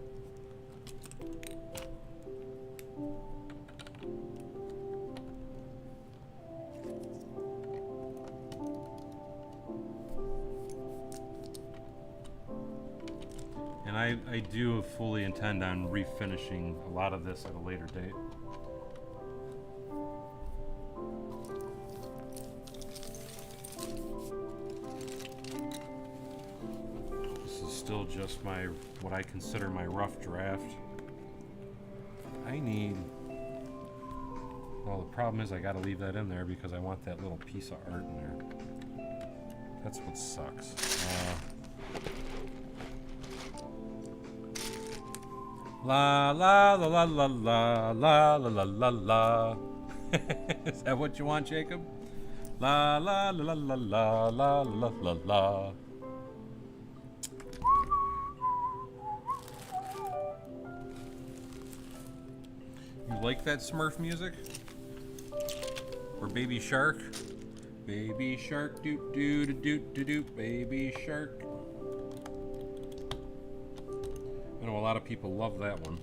I do fully intend on refinishing a lot of this at a later date. This is still just what I consider my rough draft. I need... Well, the problem is I gotta leave that in there because I want that little piece of art in there. That's what sucks. La la la la la la la la la la. Is that what you want, Jacob? La la la la la la la la la. You like that Smurf music? Or Baby Shark? Baby Shark, doot doot doot doot doot, Baby Shark. I know a lot of people love that one.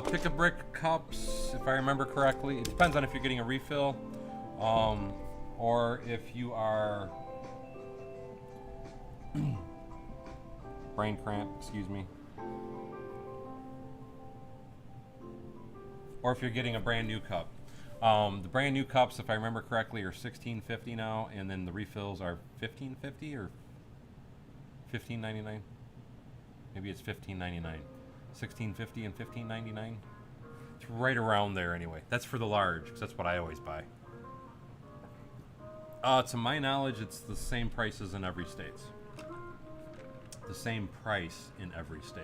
Pick a brick cups, if I remember correctly. It depends on if you're getting a refill, or if you are brain cramp, excuse me. Or if you're getting a brand new cup. The brand new cups, if I remember correctly, are $16.50 now, and then the refills are $15.50 or $15.99. Maybe it's $15.99. $16.50 and $15.99. It's right around there anyway. That's for the large, because that's what I always buy. To my knowledge, it's the same prices in every state. The same price in every state.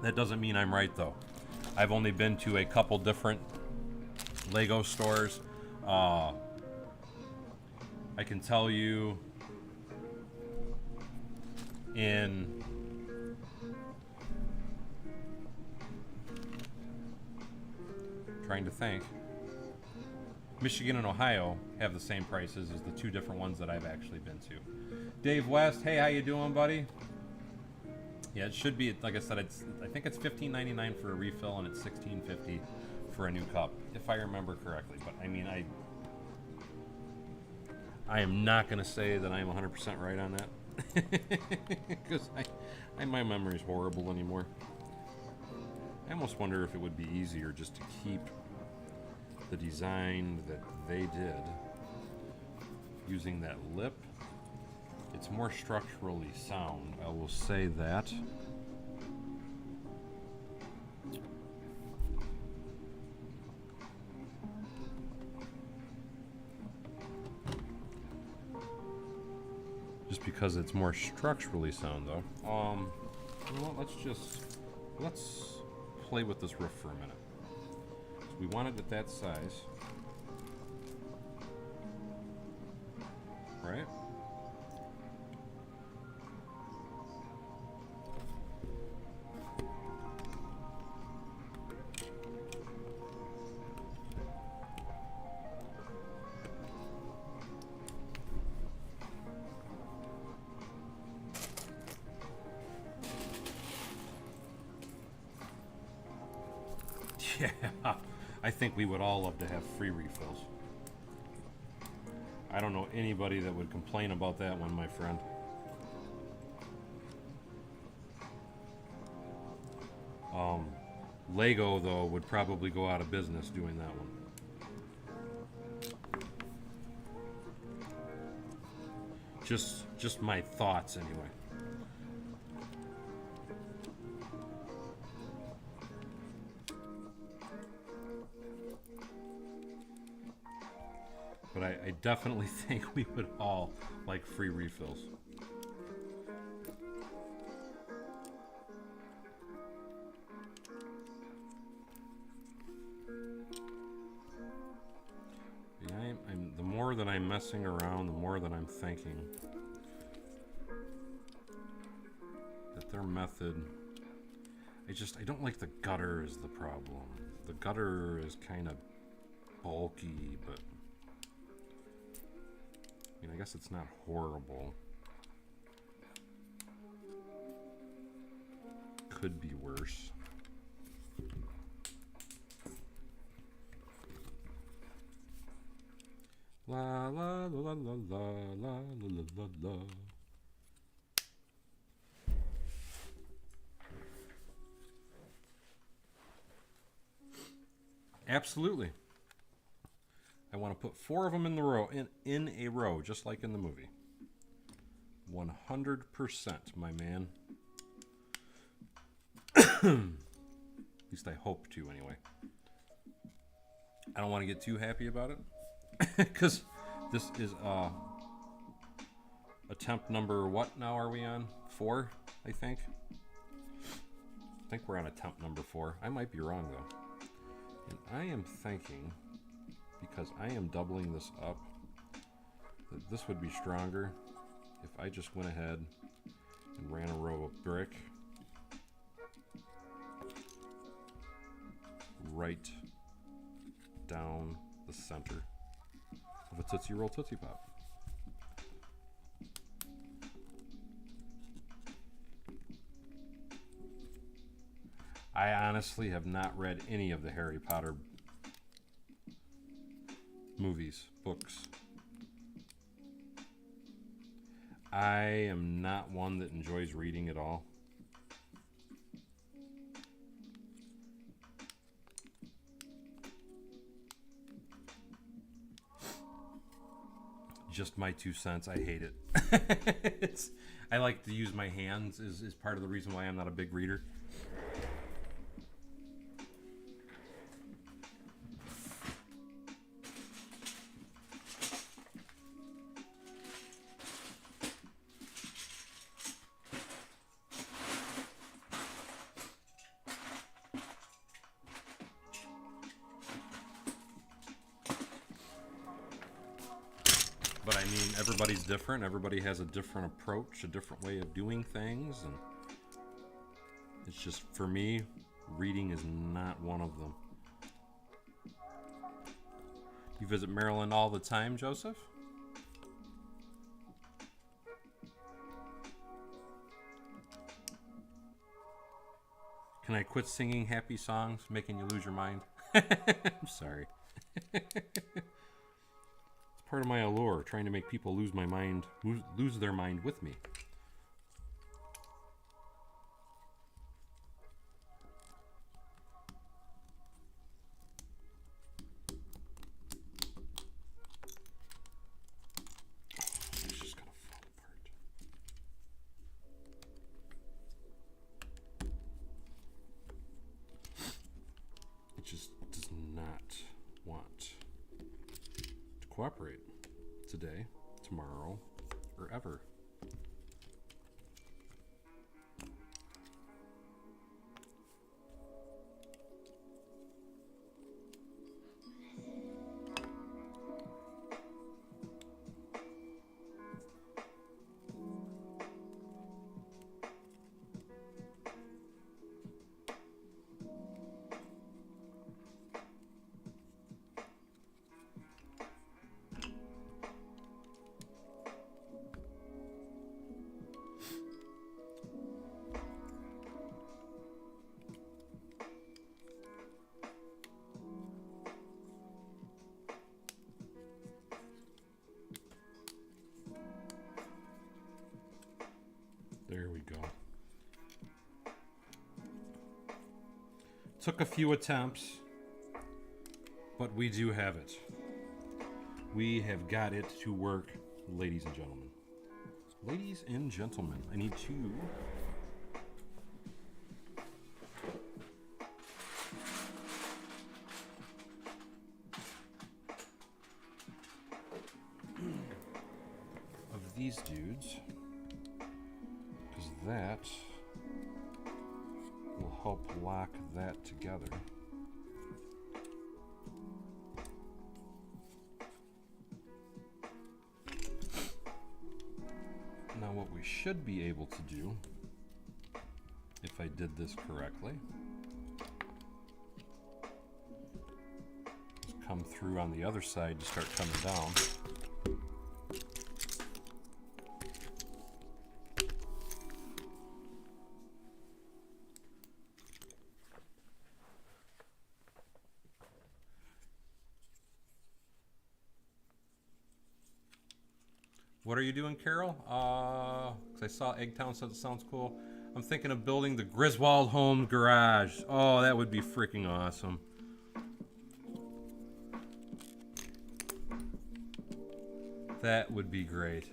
That doesn't mean I'm right, though. I've only been to a couple different Lego stores. I can tell you in trying to think, Michigan and Ohio have the same prices as the two different ones that I've actually been to. Dave West, hey, how you doing, buddy? Yeah, it should be, like I said, I think it's $15.99 for a refill and it's $16.50 for a new cup, if I remember correctly. But I mean, I am not going to say that I'm 100% right on that. Because my memory is horrible anymore. I almost wonder if it would be easier just to keep the design that they did using that lip. It's more structurally sound, I will say that. Just because it's more structurally sound, though. You know what, let's play with this roof for a minute. So we want it at that size, right? Yeah, I think we would all love to have free refills. I don't know anybody that would complain about that one, my friend. Lego, though, would probably go out of business doing that one. Just my thoughts, anyway. But I definitely think we would all like free refills. Yeah, the more that I'm messing around, the more that I'm thinking that their method... I don't like the gutter is the problem. The gutter is kind of bulky, but... I mean, I guess it's not horrible. Could be worse. La la la la la la la la la. Absolutely. I want to put 4 of them in the row, in a row, just like in the movie. 100%, my man. At least I hope to, anyway. I don't want to get too happy about it, because this is attempt number, what now are we on? 4, I think. I think we're on attempt number 4. I might be wrong, though. And I am thinking, because I am doubling this up, that this would be stronger if I just went ahead and ran a row of brick right down the center of a Tootsie Roll Tootsie Pop. I honestly have not read any of the Harry Potter movies, books. I am not one that enjoys reading at all. Just my 2 cents. I hate it. I like to use my hands is part of the reason why I'm not a big reader. But I mean, everybody's different. Everybody has a different approach, a different way of doing things, and it's just, for me, reading is not one of them. You visit Maryland all the time, Joseph? Can I quit singing happy songs, making you lose your mind? I'm sorry. Part of my allure, trying to make people lose my mind, lose their mind with me. It's just gonna fall apart. It just does not want to cooperate today, tomorrow, or ever. There we go. Took a few attempts, but we do have it. We have got it to work, ladies and gentlemen. Ladies and gentlemen, I need to... of these dudes, because that will help lock that together. Now what we should be able to do, if I did this correctly, is come through on the other side to start coming down. What are you doing, Carol? 'Cause I saw Eggtown says it sounds cool. I'm thinking of building the Griswold home garage. Oh, that would be freaking awesome. That would be great.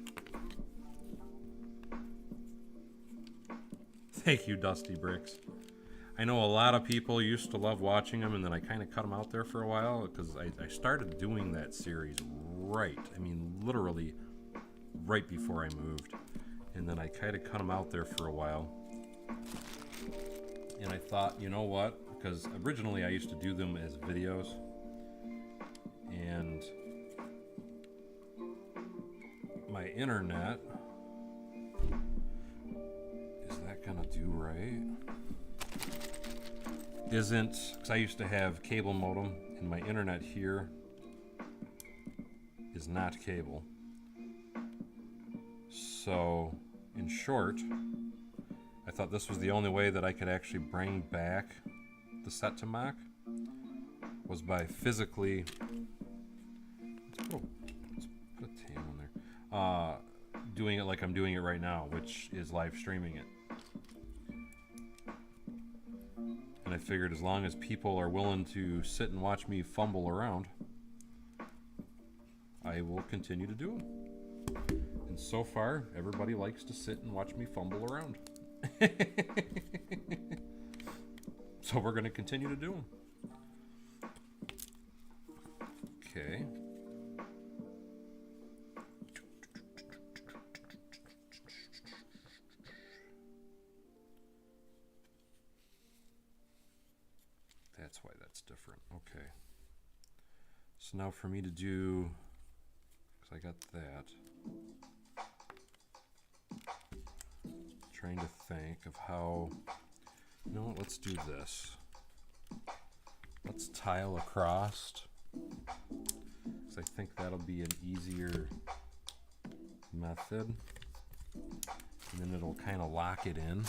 Thank you, Dusty Bricks. I know a lot of people used to love watching them, and then I kind of cut them out there for a while because I started doing that series literally right before I moved. And then I kind of cut them out there for a while. And I thought, you know what? Because originally I used to do them as videos. And my internet, is that gonna do right? Isn't, because I used to have cable modem, and my internet here is not cable. So, in short, I thought this was the only way that I could actually bring back the Set2Moc was by physically, let's put a tan on there, doing it like I'm doing it right now, which is live streaming it. And I figured as long as people are willing to sit and watch me fumble around, I will continue to do them. And so far, everybody likes to sit and watch me fumble around. So we're going to continue to do them. Okay. That's why that's different. Okay. So now for me to do, because I got that. Trying to think of how, you know what, let's do this. Let's tile across, because I think that'll be an easier method. And then it'll kind of lock it in.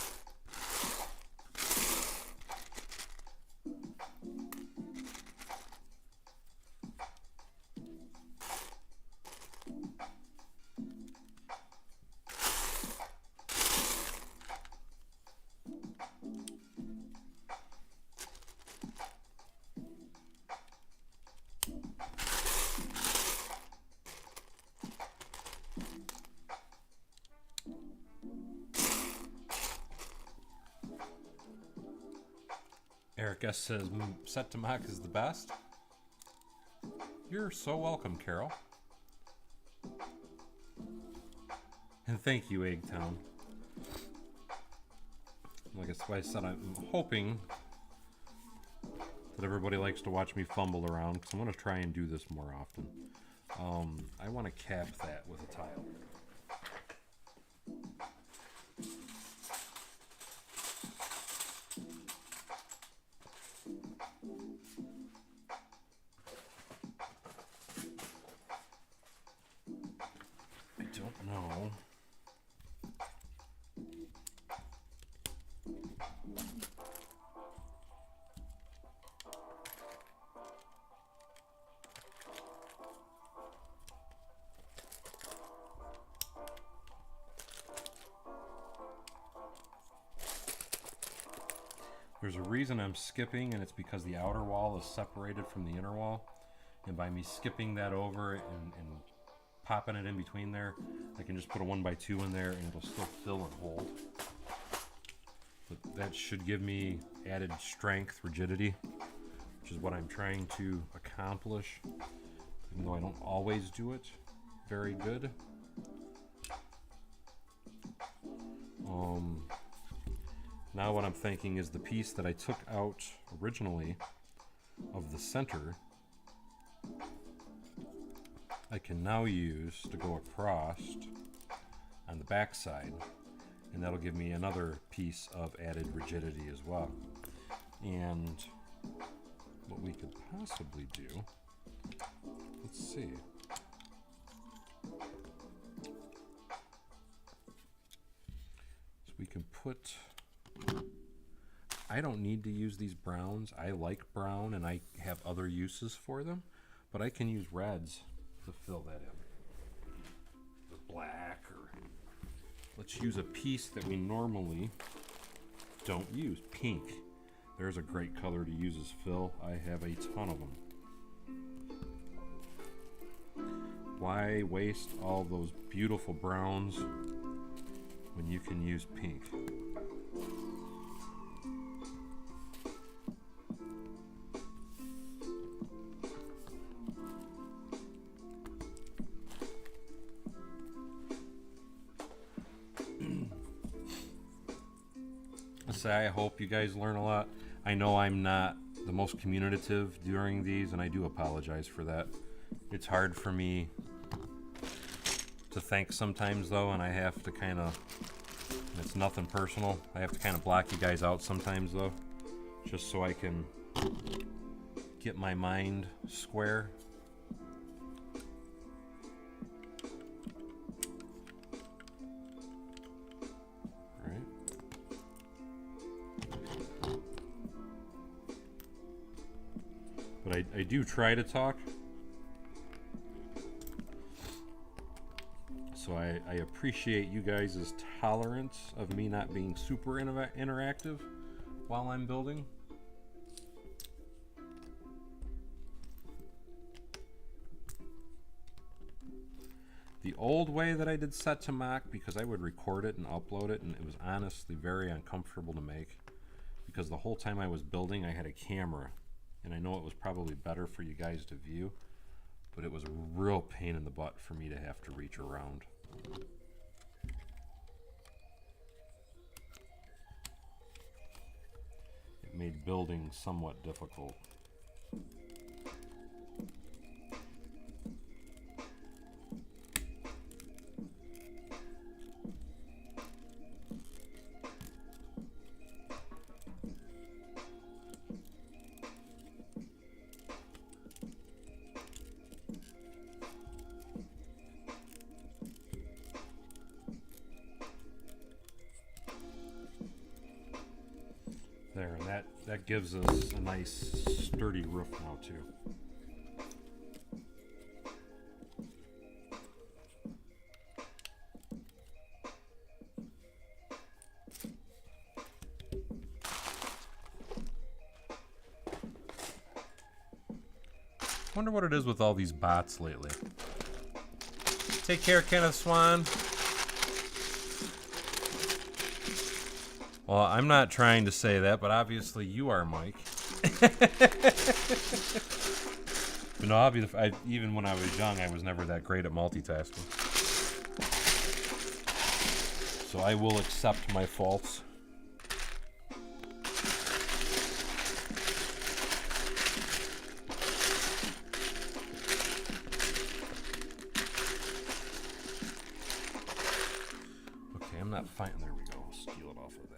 Eric S. says Set2Moc is the best. You're so welcome, Carol. And thank you, Eggtown. Like I said, I'm hoping that everybody likes to watch me fumble around, because I'm going to try and do this more often. I want to cap that with a tile. No. There's a reason I'm skipping, and it's because the outer wall is separated from the inner wall. And by me skipping that over and popping it in between there, I can just put a 1x2 in there and it'll still fill and hold. But that should give me added strength, rigidity, which is what I'm trying to accomplish, even though I don't always do it very good. Now what I'm thinking is the piece that I took out originally of the center, I can now use to go across on the back side, and that'll give me another piece of added rigidity as well. And what we could possibly do, let's see. So we can put, I don't need to use these browns. I like brown and I have other uses for them, but I can use reds to fill that in. black, or let's use a piece that we normally don't use. Pink. There's a great color to use as fill. I have a ton of them. Why waste all those beautiful browns when you can use pink? I hope you guys learn a lot. I know I'm not the most communicative during these, and I do apologize for that. It's hard for me to think sometimes, though, and I have to kind of, it's nothing personal, I have to kind of block you guys out sometimes, though, just so I can get my mind square. But I do try to talk, so I appreciate you guys' tolerance of me not being super interactive while I'm building. The old way that I did Set2Moc, because I would record it and upload it, and it was honestly very uncomfortable to make, because the whole time I was building I had a camera. And I know it was probably better for you guys to view, but it was a real pain in the butt for me to have to reach around. It made building somewhat difficult. There, and that gives us a nice sturdy roof now too. Wonder what it is with all these bots lately. Take care, Kenneth Swan. Well, I'm not trying to say that, but obviously you are, Mike. But no, obviously, even when I was young, I was never that great at multitasking. So I will accept my faults. Okay, I'm not fine. There we go. We'll steal it off of that.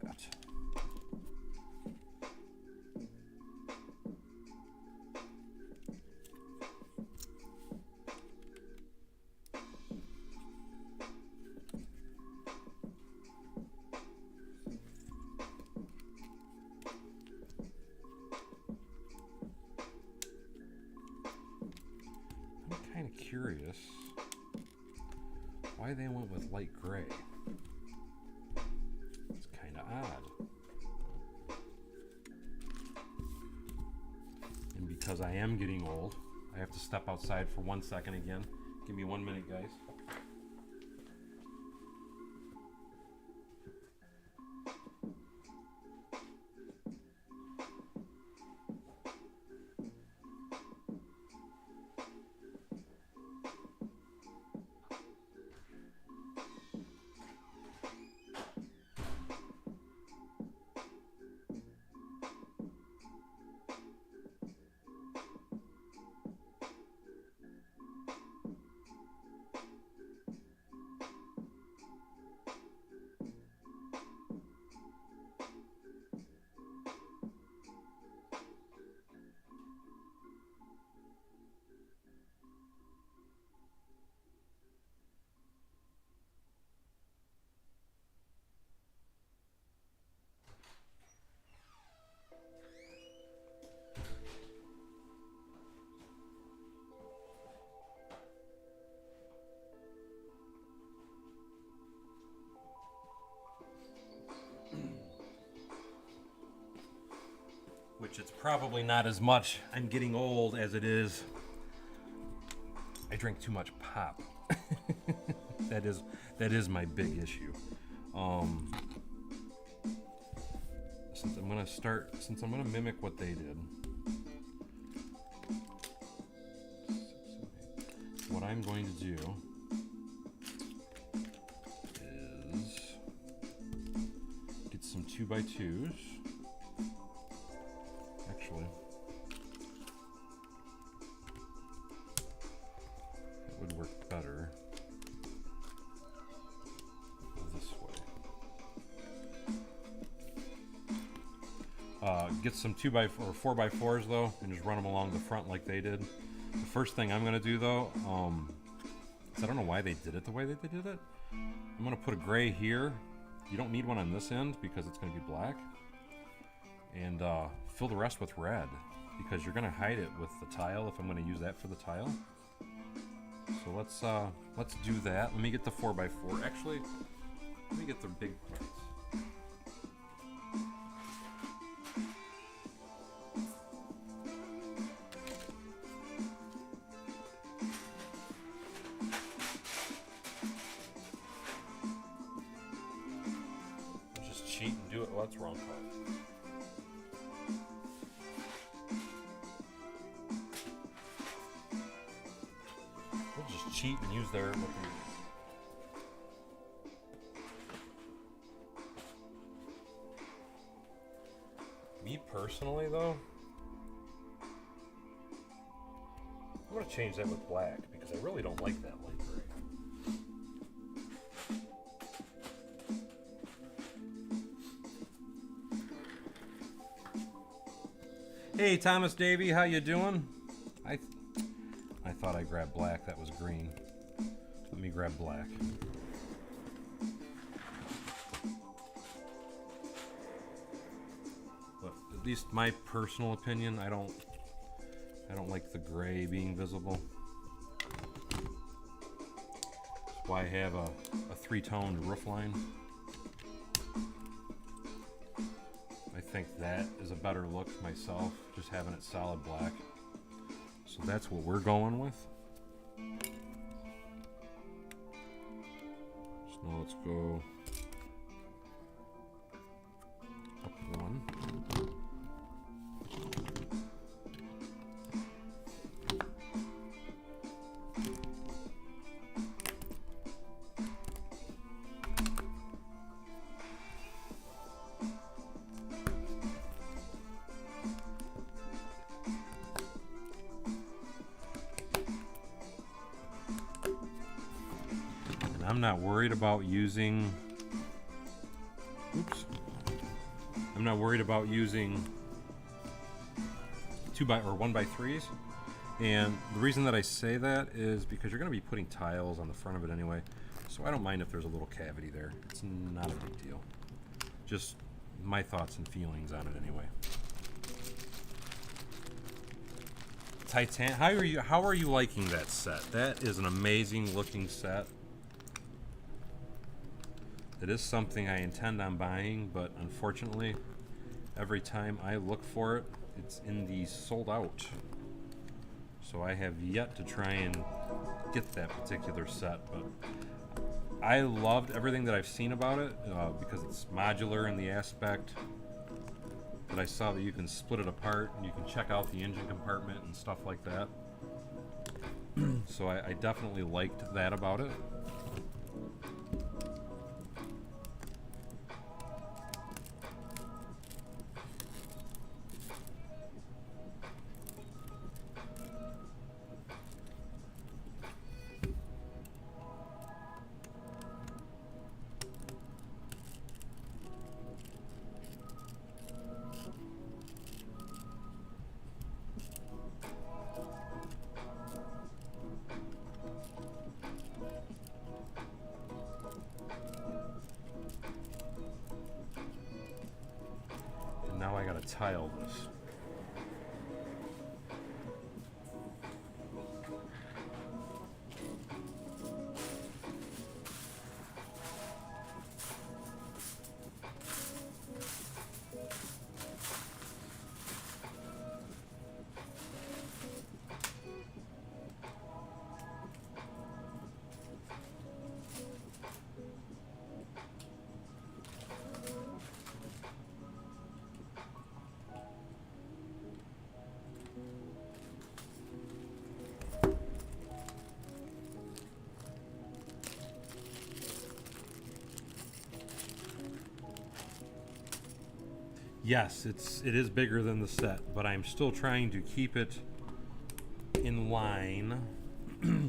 I'm kind of curious why they went with light gray. It's kind of odd. And because I am getting old, I have to step outside for 1 second again. Give me 1 minute, guys. which it's probably not as much. I'm getting old as it is. I drink too much pop. that is my big issue. Since I'm gonna mimic what they did, what I'm going to do is get some 2x2s. Actually, it would work better this way. Get some 4x4s though, and just run them along the front like they did. The first thing I'm gonna do though, is I don't know why they did it the way that they did it. I'm gonna put a gray here. You don't need one on this end because it's gonna be black. And fill the rest with red because you're gonna hide it with the tile if I'm gonna use that for the tile. So let's do that. Let me get the 4x4. Actually, let me get the big parts. Cheat and do it. Well, that's wrong part. We'll just cheat and use their. Me personally, though, I'm gonna change that with black because I really don't like that light gray. Hey Thomas Davey, how you doing? I thought I grabbed black, that was green. Let me grab black. But at least my personal opinion, I don't like the gray being visible. That's why I have a three-toned roof line. I think that is a better look myself, just having it solid black. So that's what we're going with. So now let's go up one. I'm not worried about using, I'm not worried about using 1x3s. And the reason that I say that is because you're going to be putting tiles on the front of it anyway. So I don't mind if there's a little cavity there. It's not a big deal. Just my thoughts and feelings on it anyway. Titan, how are you liking that set? That is an amazing looking set. It is something I intend on buying, but unfortunately, every time I look for it, it's in the sold out. So I have yet to try and get that particular set, but I loved everything that I've seen about it because it's modular in the aspect that I saw that you can split it apart and you can check out the engine compartment and stuff like that. So I definitely liked that about it. Now I gotta tile this. Yes, it is bigger than the set, but I'm still trying to keep it in line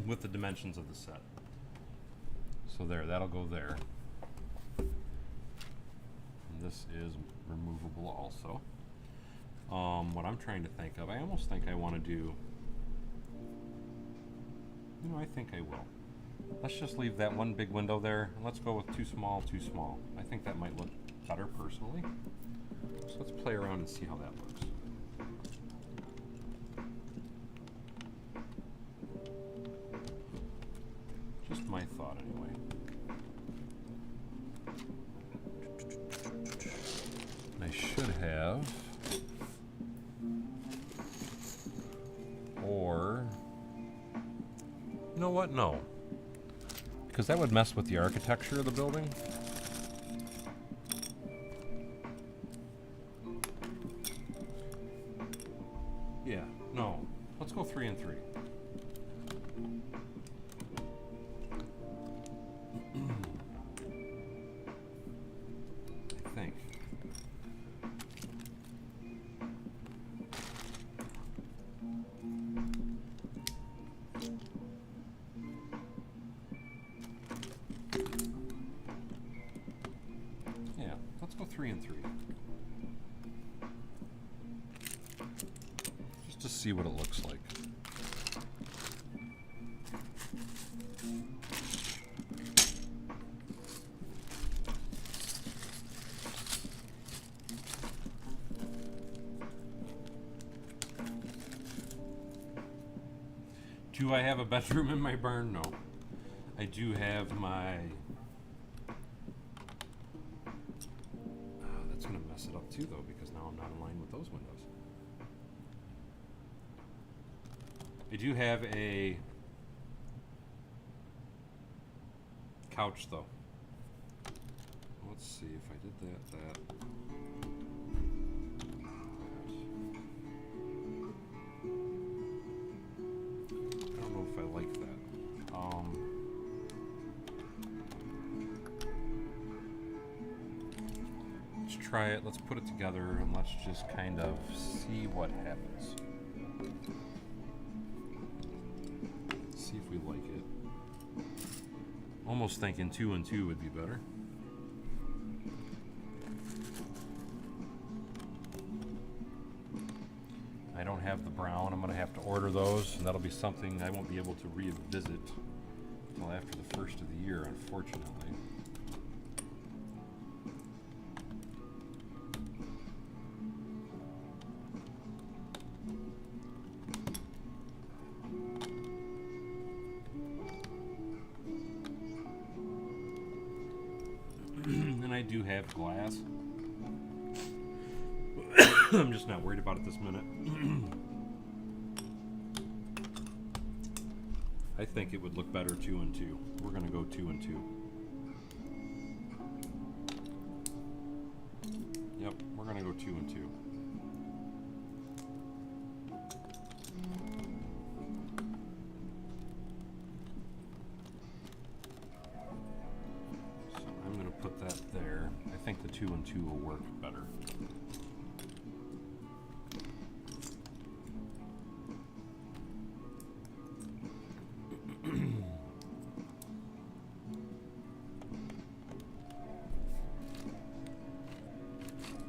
with the dimensions of the set. So there, that'll go there. And this is removable also. What I'm trying to think of, I almost think I want to do, I think I will. Let's just leave that one big window there, and let's go with too small, too small. I think that might look better personally. So let's play around and see how that looks. Just my thought anyway. I should have, or, you know what, no. Because that would mess with the architecture of the building. Yeah, no. Let's go 3 and 3. I think. Yeah, let's go 3 and 3. Just to see what it looks like. Do I have a bedroom in my barn? No. I do have my... that's going to mess it up too, though, because now I'm not in line with those windows. I do have a couch, though. Let's see if I did that. I don't know if I like that. Let's try it. Let's put it together, and let's just kind of see what happens. See if we like it. Almost thinking 2 and 2 would be better. I don't have the brown. I'm going to have to order those, and that'll be something I won't be able to revisit until after the first of the year, unfortunately. And I do have glass. I'm just not worried about it this minute. I think it would look better 2 and 2. We're going to go 2 and 2. Yep, we're going to go 2 and 2. So I'm going to put that there. I think the 2 and 2 will work better.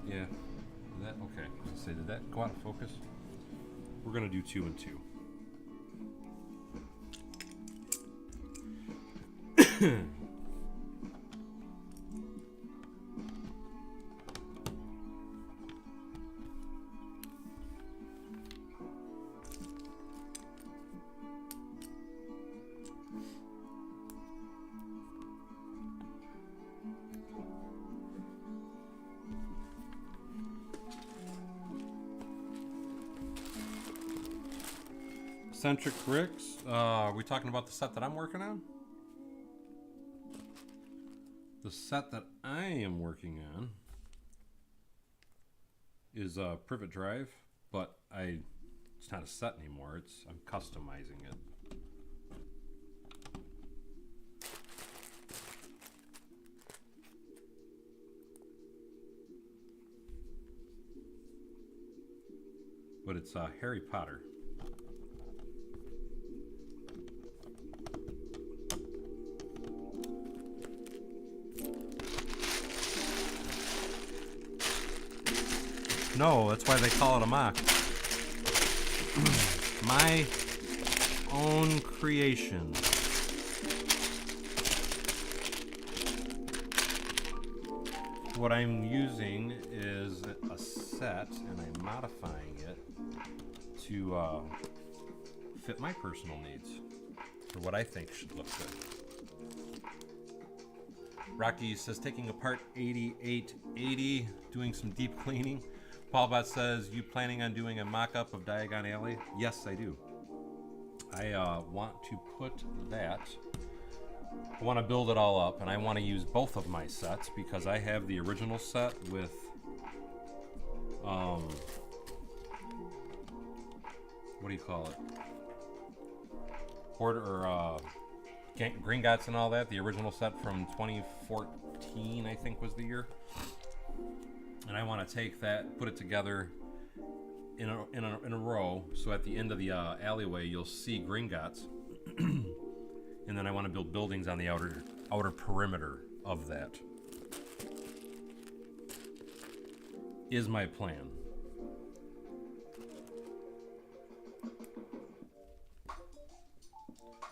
Yeah, that okay. Let's say, did that go out of focus? We're gonna do 2 and 2. Eccentric bricks. Are we talking about the set that I'm working on? The set that I am working on is Privet Drive, but it's not a set anymore. I'm customizing it. but it's Harry Potter. No, that's why they call it a mock. My own creation. What I'm using is a set, and I'm modifying it to fit my personal needs, for what I think should look good. Rocky says, taking apart 8880, doing some deep cleaning. Paulbot says, you planning on doing a mock-up of Diagon Alley? Yes, I do. I want to put that, I want to build it all up, and I want to use both of my sets because I have the original set with what do you call it? Gringotts and all that, the original set from 2014, I think was the year. And I want to take that, put it together in a row, so at the end of the alleyway you'll see Gringotts. And then I want to build buildings on the outer perimeter of that. Is my plan.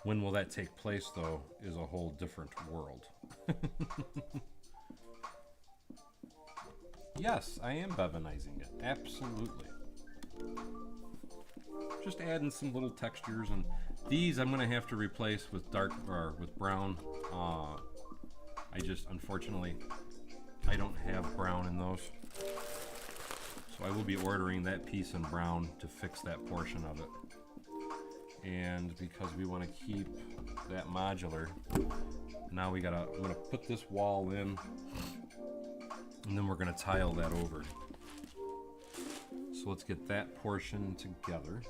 When will that take place, though, is a whole different world. Yes, I am bevanizing it. Absolutely. Just adding some little textures, and these I'm going to have to replace with dark or with brown. I just, unfortunately, I don't have brown in those. So I will be ordering that piece in brown to fix that portion of it. And because we want to keep that modular, now I'm gonna put this wall in, and then we're gonna tile that over. So let's get that portion together.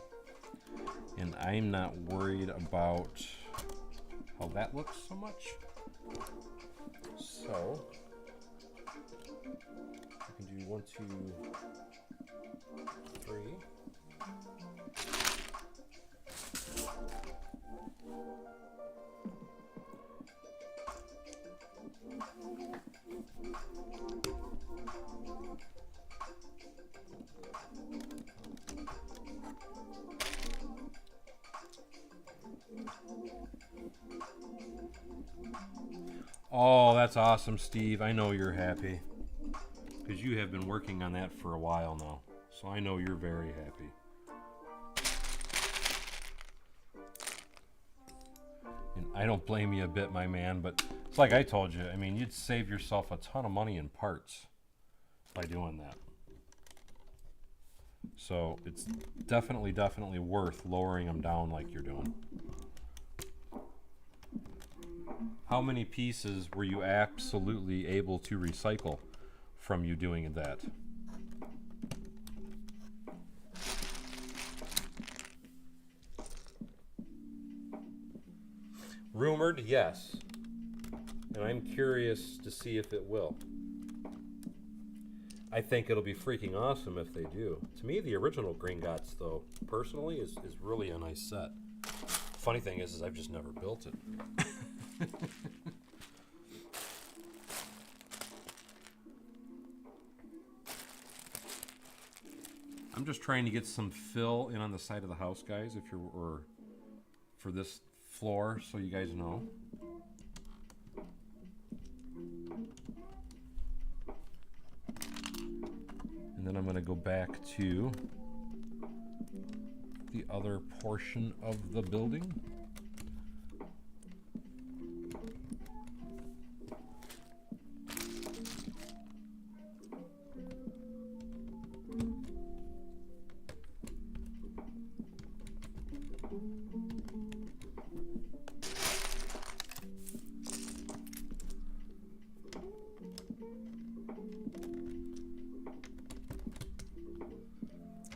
And I'm not worried about how that looks so much. So I can do 1, 2, 3. Oh, that's awesome, Steve. I know you're happy because you have been working on that for a while now. So I know you're very happy. And I don't blame you a bit, my man, but it's like I told you. I mean, you'd save yourself a ton of money in parts by doing that. So it's definitely worth lowering them down like you're doing. How many pieces were you absolutely able to recycle from you doing that? Rumored, yes. And I'm curious to see if it will. I think it'll be freaking awesome if they do. To me, the original Gringotts, though, personally, is really a nice set. Funny thing is I've just never built it. I'm just trying to get some fill in on the side of the house, guys, or for this floor, so you guys know. And then I'm going to go back to the other portion of the building.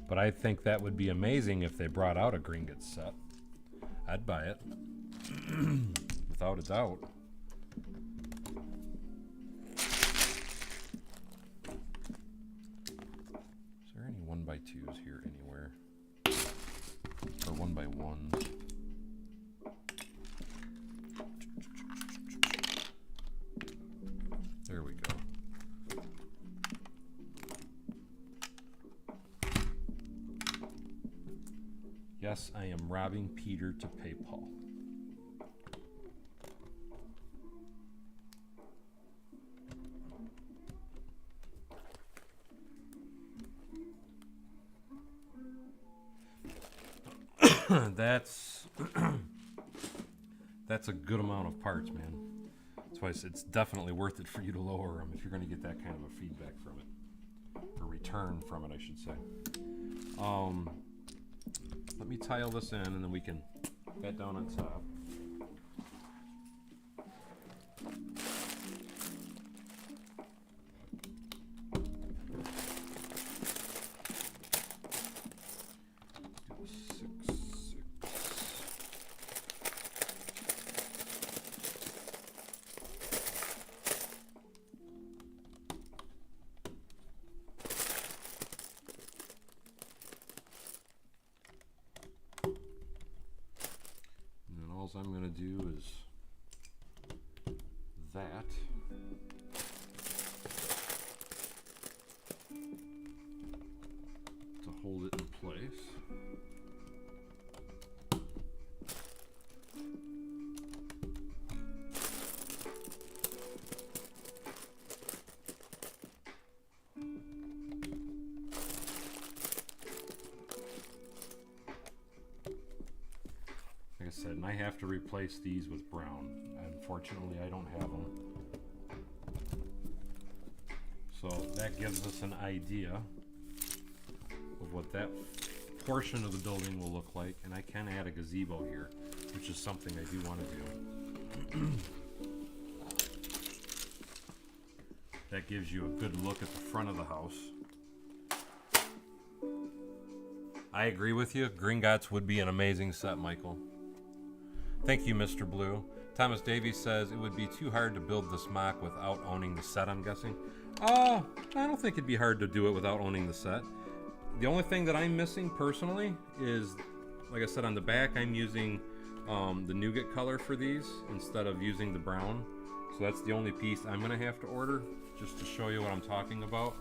But I think that would be amazing if they brought out a Gringotts set. I'd buy it. Without a doubt. Is there any 1x2s here anywhere? 1x1s. There we go. Yes, I am robbing Peter to pay Paul. That's a good amount of parts, man. That's why it's definitely worth it for you to lower them if you're going to get that kind of a feedback from it, or return from it, I should say. Let me tile this in, and then we can get down on top. All I'm going to do is that. To hold it in place. Like I said, and I have to replace these with brown. Unfortunately, I don't have them. So that gives us an idea of what that portion of the building will look like. And I can add a gazebo here, which is something I do want to do. That gives you a good look at the front of the house. I agree with you. Gringotts would be an amazing set, Michael. Thank you, Mr. Blue. Thomas Davies says it would be too hard to build this mock without owning the set, I'm guessing. I don't think it'd be hard to do it without owning the set. The only thing that I'm missing personally is, like I said, on the back I'm using the nougat color for these instead of using the brown. So that's the only piece I'm going to have to order, just to show you what I'm talking about.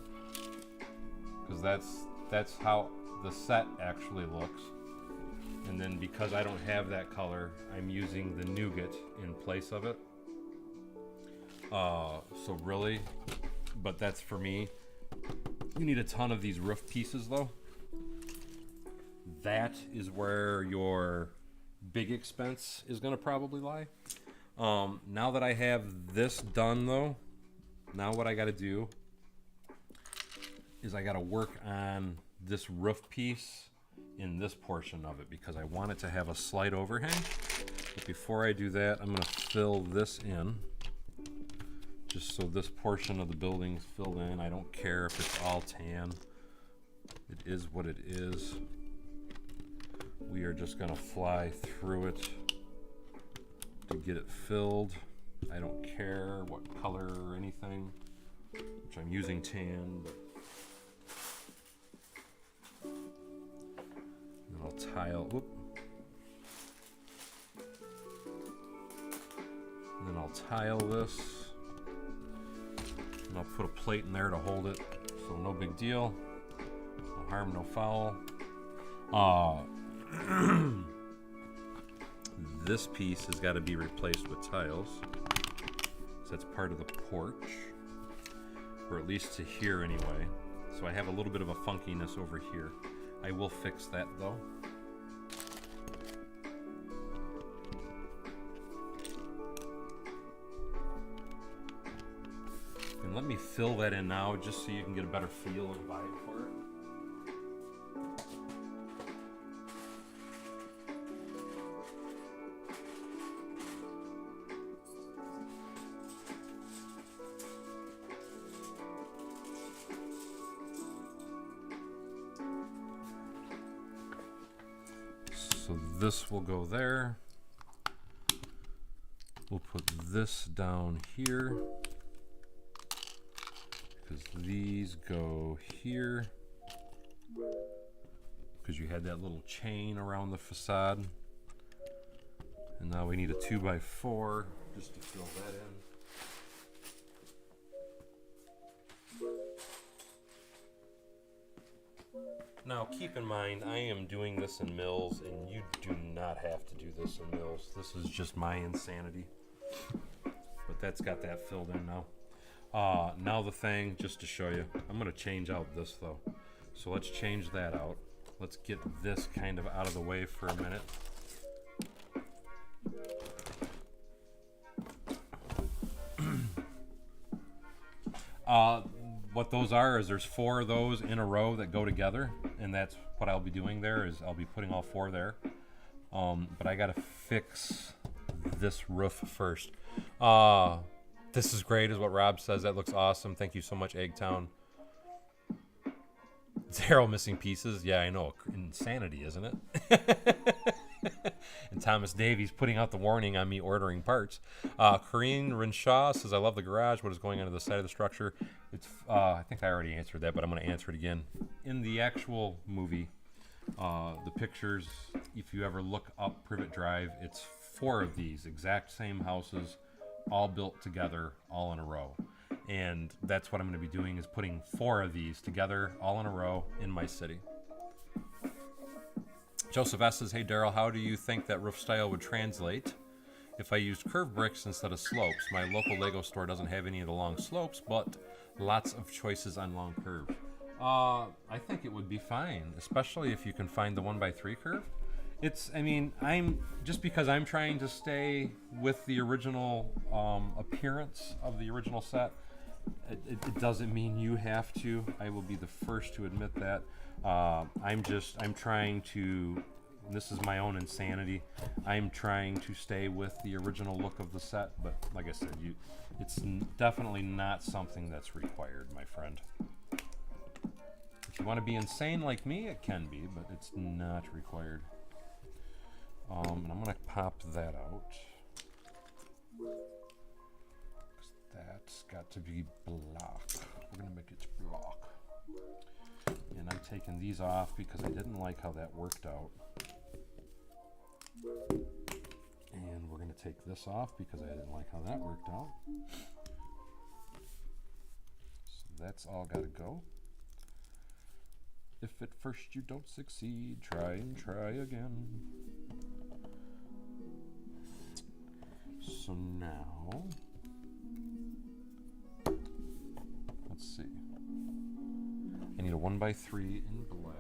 Because that's how the set actually looks. And then because I don't have that color, I'm using the nougat in place of it. So really, but that's for me. You need a ton of these roof pieces though. That is where your big expense is gonna probably lie. Now that I have this done though, now what I gotta do is I gotta work on this roof piece in this portion of it because I want it to have a slight overhang. But before I do that, I'm going to fill this in just so this portion of the building is filled in. I don't care if it's all tan. It is what it is. We are just going to fly through it to get it filled. I don't care what color or anything, which I'm using tan, but I'll tile, and then I'll tile this, and I'll put a plate in there to hold it, so no big deal, no harm, no foul. This piece has got to be replaced with tiles, so that's part of the porch, or at least to here anyway, so I have a little bit of a funkiness over here. I will fix that though. And let me fill that in now just so you can get a better feel and vibe for it. So this will go there. We'll put this down here because these go here. because you had that little chain around the facade. And now we need a 2x4 just to fill that in. Now keep in mind, I am doing this in mils, and you do not have to do this in mils. This is just my insanity. But that's got that filled in now. Now the thing, just to show you, I'm going to change out this though. So let's change that out. Let's get this kind of out of the way for a minute. What those are is there's 4 of those in a row that go together, and that's what I'll be doing there, is I'll be putting all 4 there. But I gotta fix this roof first. This is great is what Rob says. That looks awesome. Thank you so much, Eggtown. 0 missing pieces. Yeah, I know. Insanity, isn't it? And Thomas Davies putting out the warning on me ordering parts. Corrine Renshaw says, I love the garage. What is going on to the side of the structure? It's I think I already answered that, but I'm going to answer it again. In the actual movie, the pictures, if you ever look up Privet Drive, it's 4 of these exact same houses, all built together, all in a row. And that's what I'm going to be doing, is putting 4 of these together, all in a row, in my city. Joseph S. says, hey Daryl, how do you think that roof style would translate if I used curved bricks instead of slopes? My local Lego store doesn't have any of the long slopes, but lots of choices on long curve. I think it would be fine, especially if you can find the 1x3 curve. I mean, just because I'm trying to stay with the original appearance of the original set, it doesn't mean you have to. I will be the first to admit that. I'm trying to, this is my own insanity, I'm trying to stay with the original look of the set, but like I said, it's definitely not something that's required, my friend. If you want to be insane like me, it can be, but it's not required. And I'm going to pop that out. That's got to be block. We're going to make it block. And I'm taking these off because I didn't like how that worked out. And we're going to take this off because I didn't like how that worked out. So that's all got to go. If at first you don't succeed, try and try again. So now, let's see. I need a 1x3 in black.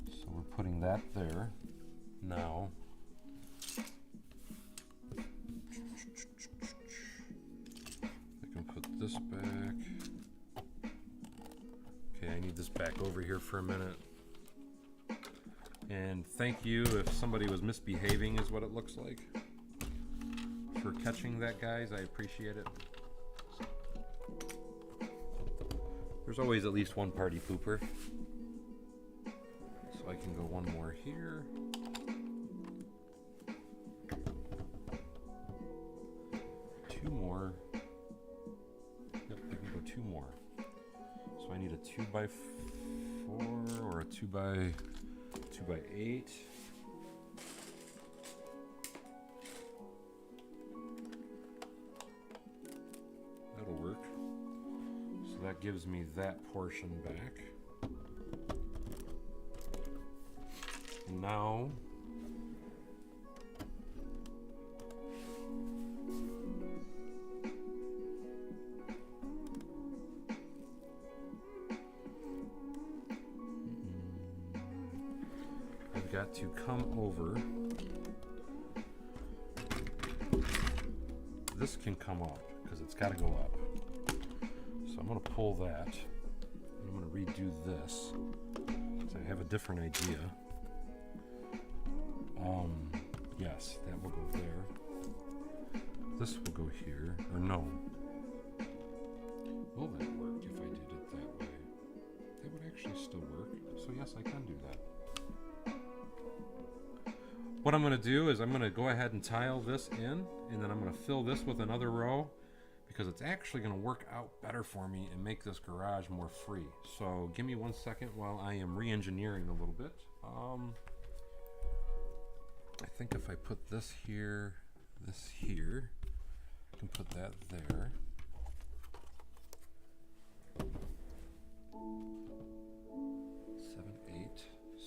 So we're putting that there. Now, I can put this back. Okay, I need this back over here for a minute. And thank you if somebody was misbehaving is what it looks like. For catching that, guys, I appreciate it. There's always at least one party pooper. So I can go one more here. Two more. Yep, I can go 2 more. So I need a 2x4 or a 2x8. That'll work. So that gives me that portion back. And now I've got to come over. This can come up because it's got to go up. So I'm going to pull that. And I'm going to redo this. So I have a different idea. Yes, that will go there. This will go here. Or no. Will that work if I did it that way? That would actually still work. So yes, I can do that. what I'm going to do is I'm going to go ahead and tile this in, and then I'm going to fill this with another row, because it's actually going to work out better for me and make this garage more free. So give me 1 second while I am re-engineering a little bit. I think if I put this here, I can put that there. 7, 8.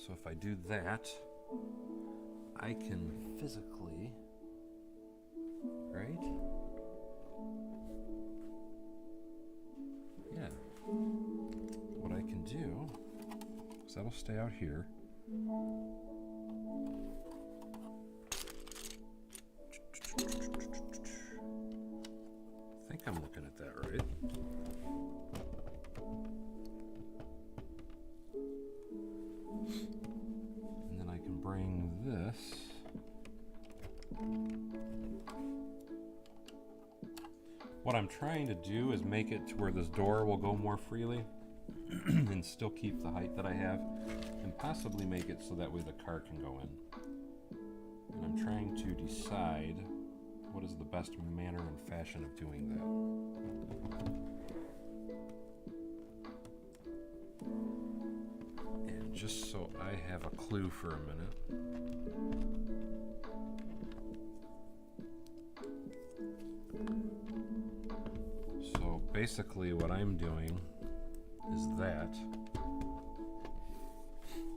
So if I do that, I can physically, right? Yeah. What I can do, because that'll stay out here. I think I'm looking at that right. And then I can bring this what I'm trying to do is make it to where this door will go more freely and still keep the height that I have, and possibly make it so that way the car can go in. And I'm trying to decide what is the best manner and fashion of doing that. And just so I have a clue for a minute. So basically what I'm doing is that,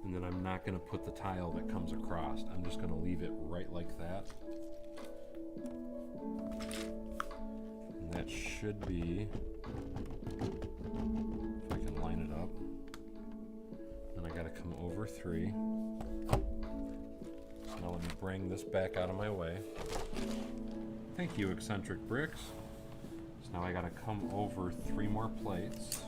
and then I'm not going to put the tile that comes across. I'm just going to leave it right like that. And that should be, if I can line it up. Then I got to come over 3. So now let me bring this back out of my way. Thank you, Eccentric Bricks. So now I got to come over 3 more plates.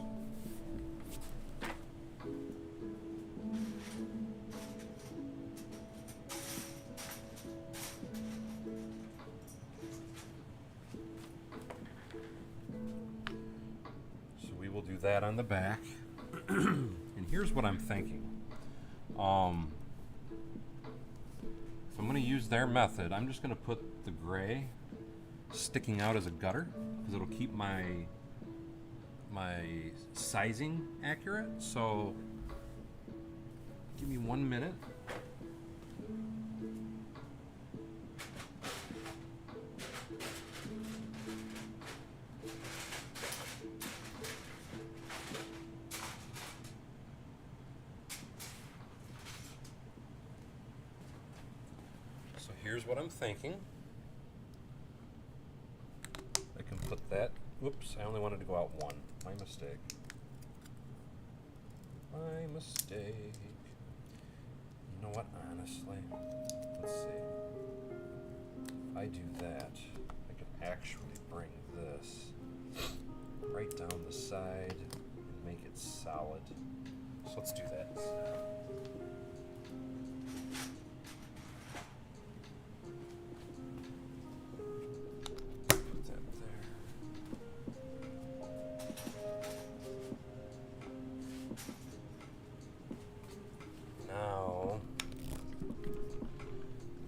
That on the back. And here's what I'm thinking. If I'm going to use their method, I'm just going to put the gray sticking out as a gutter, because it'll keep my sizing accurate. So give me 1 minute. Here's what I'm thinking. I can put that. Whoops, I only wanted to go out 1. My mistake. My mistake. You know what, honestly? Let's see. If I do that, I can actually bring this right down the side and make it solid. So let's do that.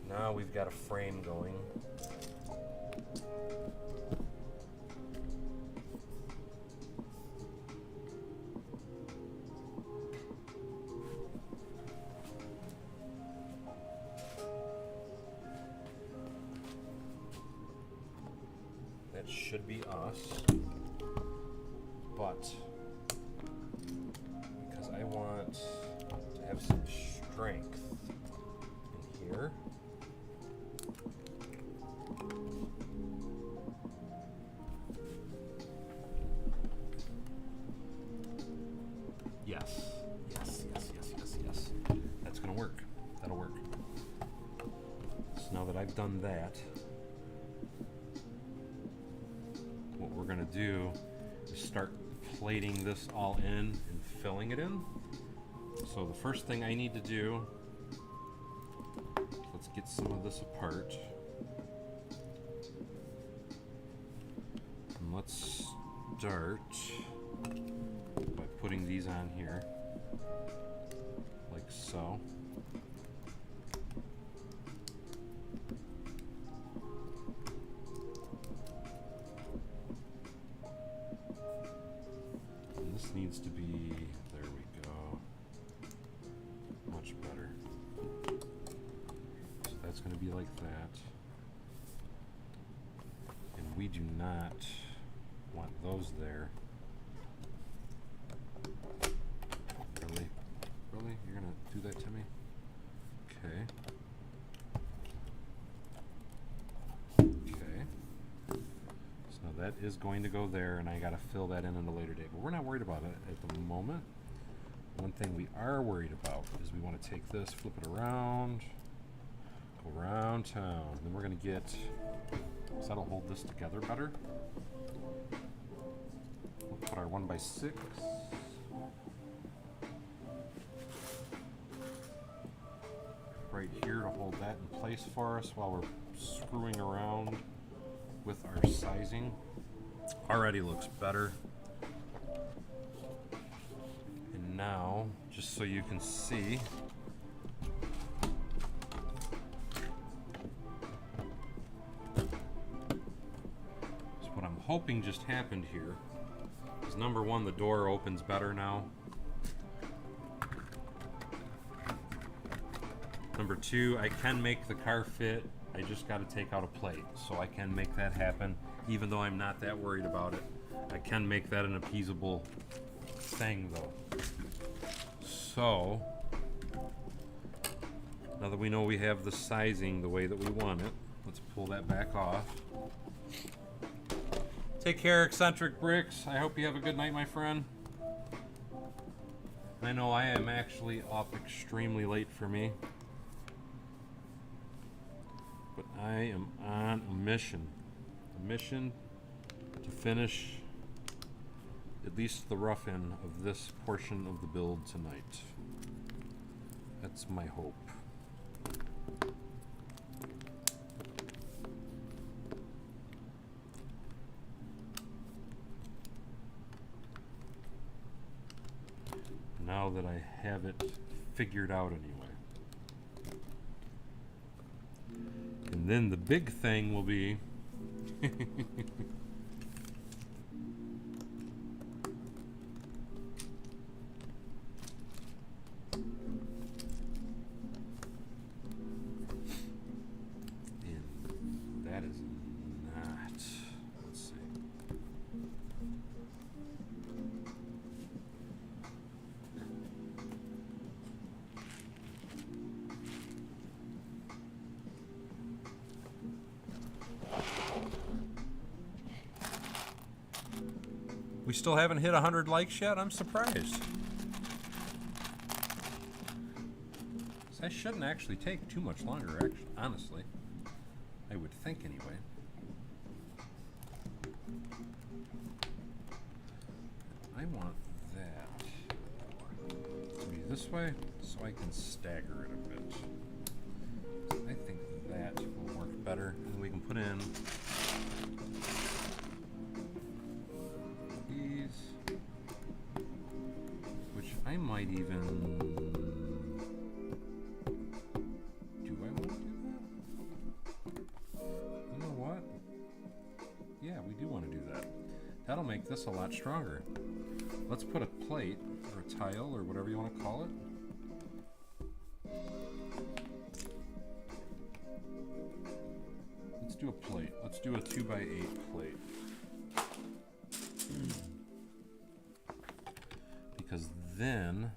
Now we've got a frame going. That should be us, but because I want to have some strength in here, yes. That's gonna work. That'll work. So now that I've done that, what we're gonna do is start plating this all in and filling it in. So the first thing I need to do, let's get some of this apart. And let's start by putting these on here, like so. This needs to be, there we go, much better. So that's going to be like that. And we do not want those there. Really? Really? You're going to do that to me? Okay. Okay. So that is going to go there, and I got to fill that in a later date. But we're not worried about it at the moment. One thing we are worried about is we want to take this, flip it around, go around town. Then we're going to get, so that'll hold this together better. We'll put our 1x6. Right here to hold that in place for us while we're screwing around with our sizing. Already looks better. And now, just so you can see, so what I'm hoping just happened here is, number one, the door opens better now. Number two, I can make the car fit. I just got to take out a plate, so I can make that happen, even though I'm not that worried about it. I can make that an appeasable thing, though. So, now that we know we have the sizing the way that we want it, let's pull that back off. Take care, Eccentric Bricks. I hope you have a good night, my friend. I know I am actually up extremely late for me. But I am on a mission to finish at least the rough end of this portion of the build tonight. That's my hope. Now that I have it figured out anyway. And then the big thing will be and that is not, let's see. We still haven't hit 100 likes yet? I'm surprised. That shouldn't actually take too much longer, actually, honestly. I would think anyway. I want that to be this way so I can stagger it a bit. I think that will work better, and we can put in these, which I might even, do I want to do that? You know what? Yeah, we do want to do that. That'll make this a lot stronger. Let's put a plate or a tile or whatever you want to call it. Let's do a plate. Let's do a 2x8 plate. Because then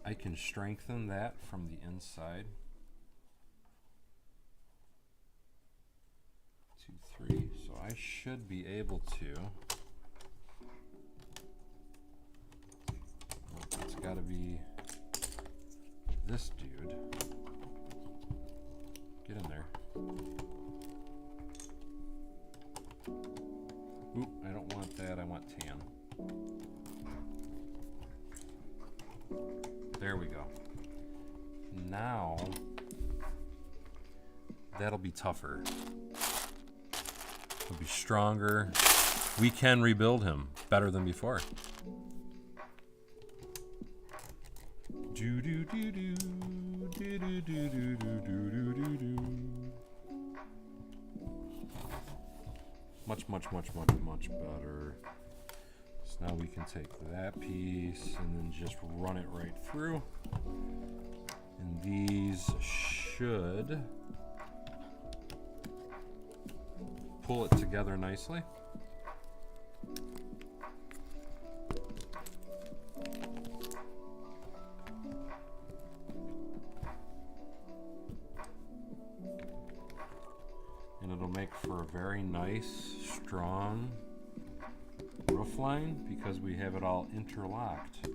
I can strengthen that from the inside. 2, 3. So I should be able to. It's got to be this dude. Get in there. Oop, I don't want that. I want tan. There we go. Now, that'll be tougher. It'll be stronger. We can rebuild him better than before. Do do do do do do do do do do do do. Much better. Just Now we can take that piece and then just run it right through. And these should pull it together nicely. And it'll make for a very nice, strong roof line because we have it all interlocked.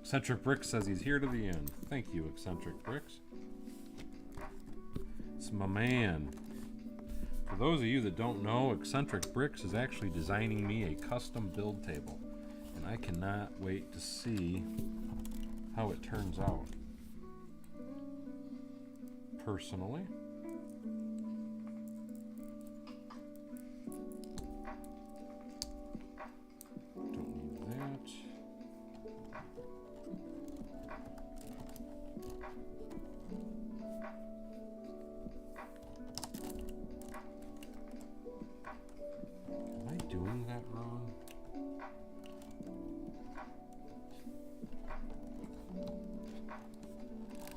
Eccentric Bricks says he's here to the end. Thank you, Eccentric Bricks. It's my man. For those of you that don't know, Eccentric Bricks is actually designing me a custom build table. And I cannot wait to see how it turns out. Personally. Don't need that. Am I doing that wrong?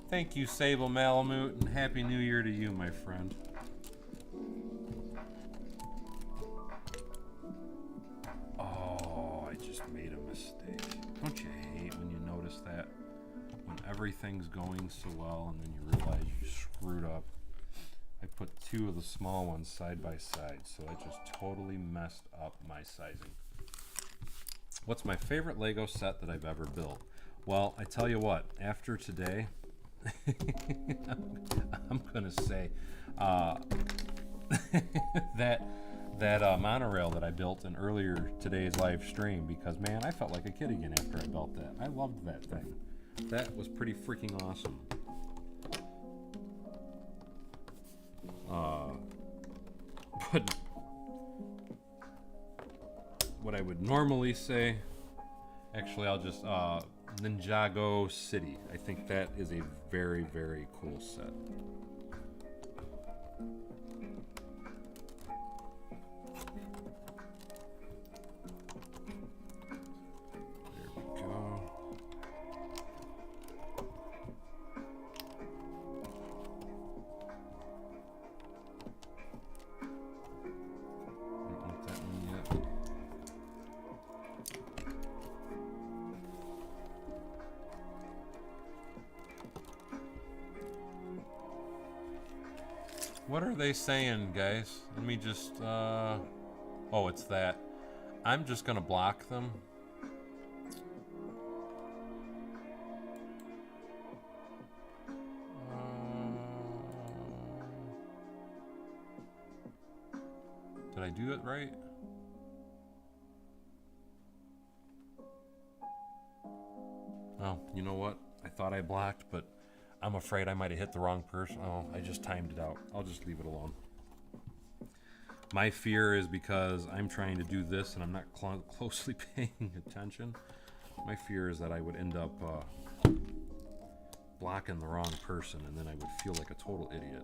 Thank you, Sable Malamute, and Happy New Year to you, my friend. Oh, I just made a mistake. Don't you hate when you notice that? When everything's going so well and then you realize you screwed up. I put two of the small ones side by side, so I just totally messed up my sizing. What's my favorite Lego set that I've ever built? Well, I tell you what, after today, I'm gonna say that monorail that I built in earlier today's live stream, because man, I felt like a kid again after I built that. I loved that thing. That was pretty freaking awesome. But what I would normally say, actually I'll just Ninjago City. I think that is a very, very cool set. There we go. Don't want that one yet. What are they saying, guys? Let me just, oh, it's that. I'm just gonna block them. Did I do it right? Oh, you know what? I thought I blocked, but I'm afraid I might have hit the wrong person. Oh, I just timed it out. I'll just leave it alone. My fear is because I'm trying to do this and I'm not closely paying attention. My fear is that I would end up blocking the wrong person and then I would feel like a total idiot.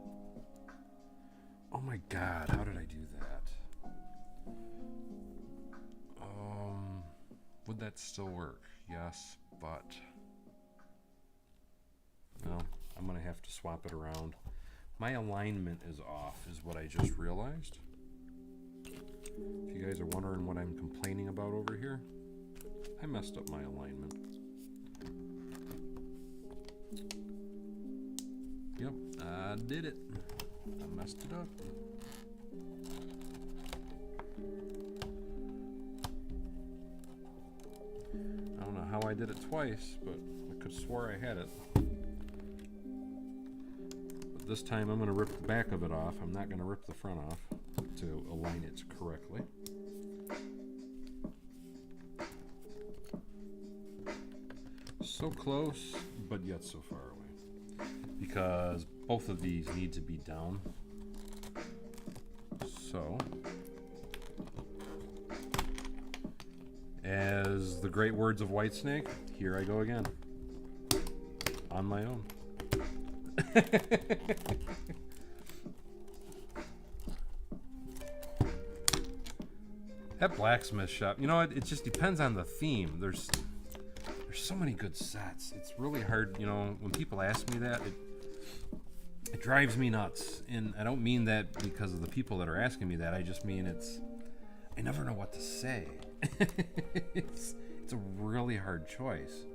Oh my God, how did I do that? Would that still work? Yes, but no, I'm gonna have to swap it around. My alignment is off, is what I just realized. If you guys are wondering what I'm complaining about over here, I messed up my alignment. Yep, I did it. I messed it up. I don't know how I did it twice, but I could swear I had it. But this time I'm going to rip the back of it off. I'm not going to rip the front off to align it correctly. So close, but yet so far away. Because both of these need to be down. So, as the great words of Whitesnake, here I go again. On my own. That blacksmith shop, you know, it just depends on the theme. There's so many good sets. It's really hard, you know, when people ask me that, it drives me nuts. And I don't mean that because of the people that are asking me that. I just mean I never know what to say. It's a really hard choice.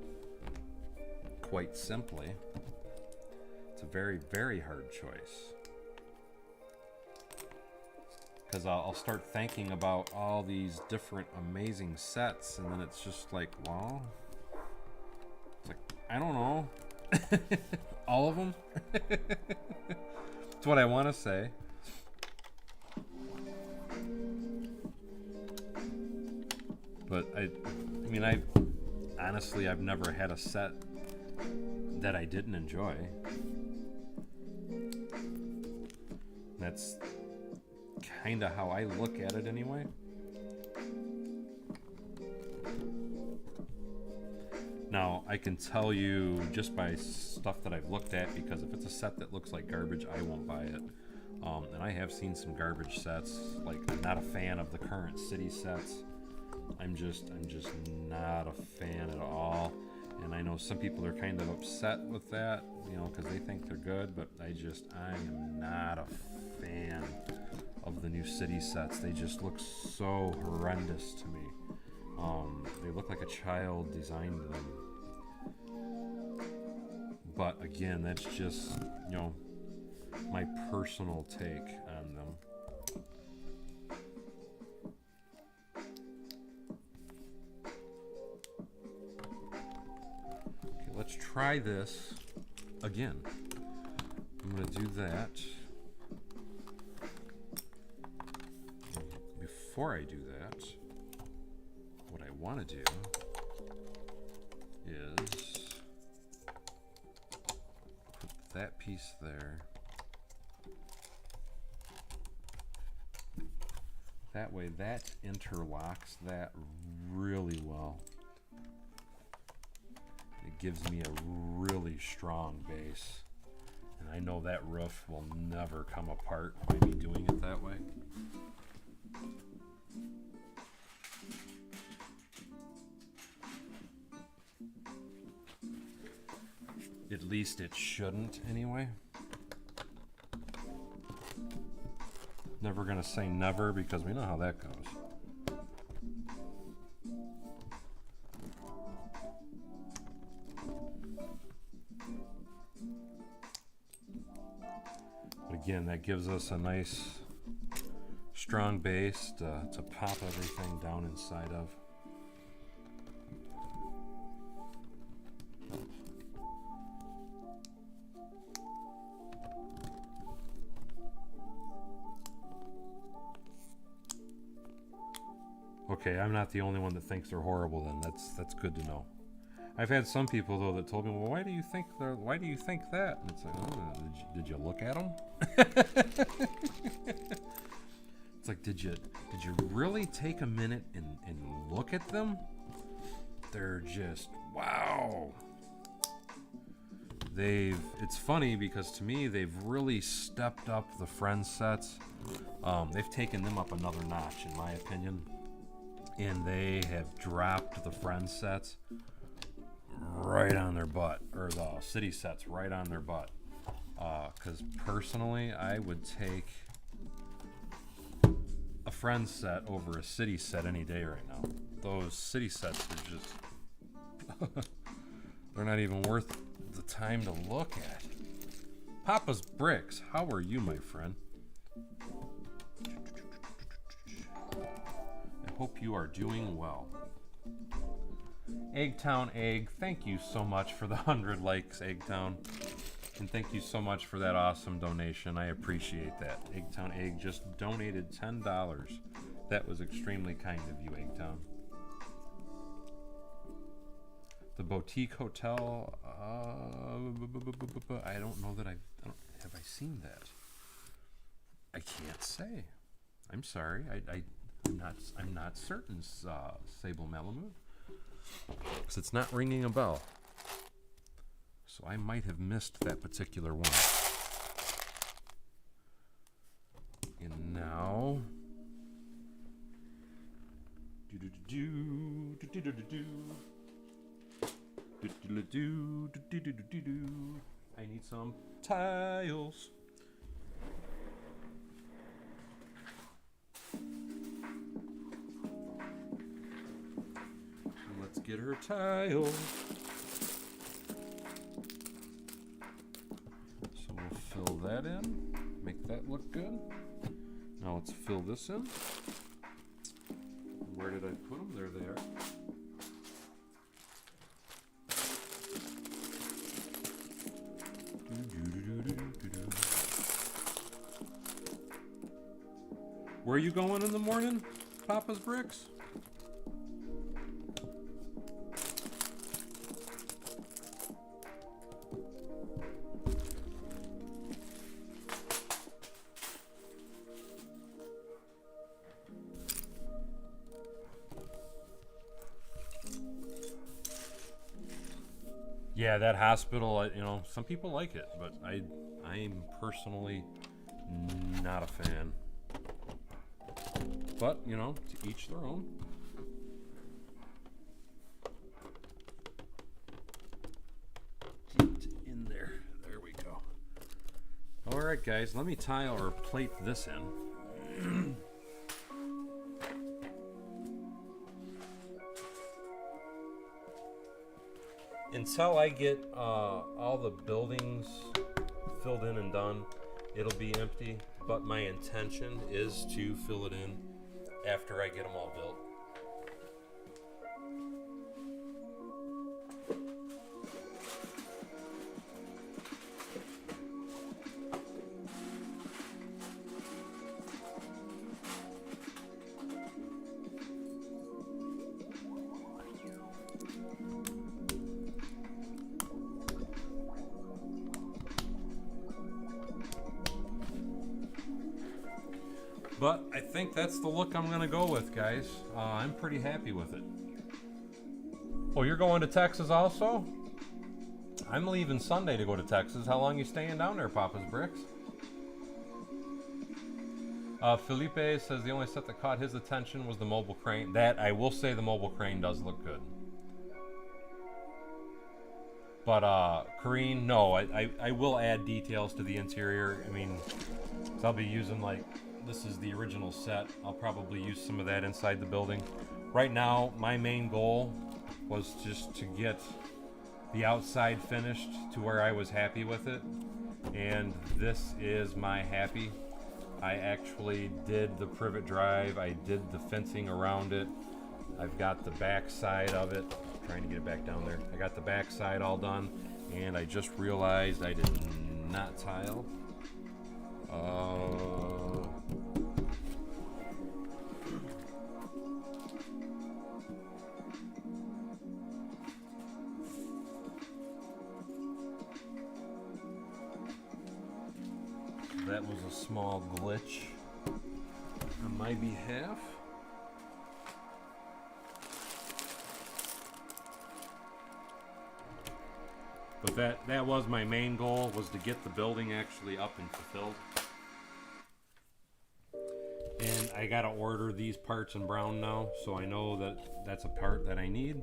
Quite simply. It's a very, very hard choice. Because I'll start thinking about all these different amazing sets, and then it's just like, well, it's like, I don't know. All of them? That's what I want to say. But I mean, honestly, I've never had a set that I didn't enjoy. That's kind of how I look at it anyway. Now, I can tell you just by stuff that I've looked at, because if it's a set that looks like garbage, I won't buy it. And I have seen some garbage sets. Like, I'm not a fan of the current city sets. I'm just not a fan at all. And I know some people are kind of upset with that, you know, because they think they're good, but I am not a fan of the new city sets. They just look so horrendous to me. They look like a child designed them. But again, that's just, you know, my personal take on them. Okay, let's try this again. I'm going to do that. Before I do that, what I want to do is put that piece there. That way that interlocks that really well. It gives me a really strong base. And I know that roof will never come apart by me doing it that way. At least it shouldn't anyway. Never gonna say never, because we know how that goes. But again, that gives us a nice strong base to pop everything down inside of. Okay, I'm not the only one that thinks they're horrible then. That's good to know. I've had some people though that told me, "Well, why do you think that?" And it's like, "Oh, did you look at them?" It's like, did you really take a minute and look at them? They're just, wow. It's funny because to me they've really stepped up the Friends sets. They've taken them up another notch in my opinion. And they have dropped the Friends sets right on their butt, or the city sets right on their butt. Because personally, I would take a Friends set over a city set any day right now. Those city sets are just they're not even worth the time to look at. Papa's Bricks, how are you, my friend? Hope you are doing well. Eggtown Egg, thank you so much for the 100 likes, Eggtown. And thank you so much for that awesome donation. I appreciate that. Eggtown Egg just donated $10. That was extremely kind of you, Eggtown. The Boutique Hotel, I don't know that have I seen that? I can't say. I'm sorry. I'm not certain, Sable Malamute, because it's not ringing a bell. So I might have missed that particular one. And now I need some tiles. Let's get her tiles. So we'll fill that in, make that look good. Now let's fill this in. Where did I put them? There they are. Where are you going in the morning, Papa's Bricks? Yeah, that hospital, you know, some people like it, but I'm personally not a fan. But, you know, to each their own. Get in there. There we go. All right, guys, let me tile or plate this in. Until I get all the buildings filled in and done, it'll be empty, but my intention is to fill it in after I get them all built. But I think that's the look I'm gonna go with, guys. I'm pretty happy with it. Oh, you're going to Texas also? I'm leaving Sunday to go to Texas. How long you staying down there, Papa's Bricks? Felipe says the only set that caught his attention was the mobile crane. That, I will say, the mobile crane does look good. But Kareen, no, I will add details to the interior. I mean, so I'll be using, like, this is the original set. I'll probably use some of that inside the building. Right now, my main goal was just to get the outside finished to where I was happy with it. And this is my happy. I actually did the privet drive. I did the fencing around it. I've got the back side of it. I'm trying to get it back down there. I got the back side all done. And I just realized I did not tile. That was a small glitch on my behalf. But that was my main goal, was to get the building actually up and fulfilled. And I gotta order these parts in brown now, so I know that that's a part that I need.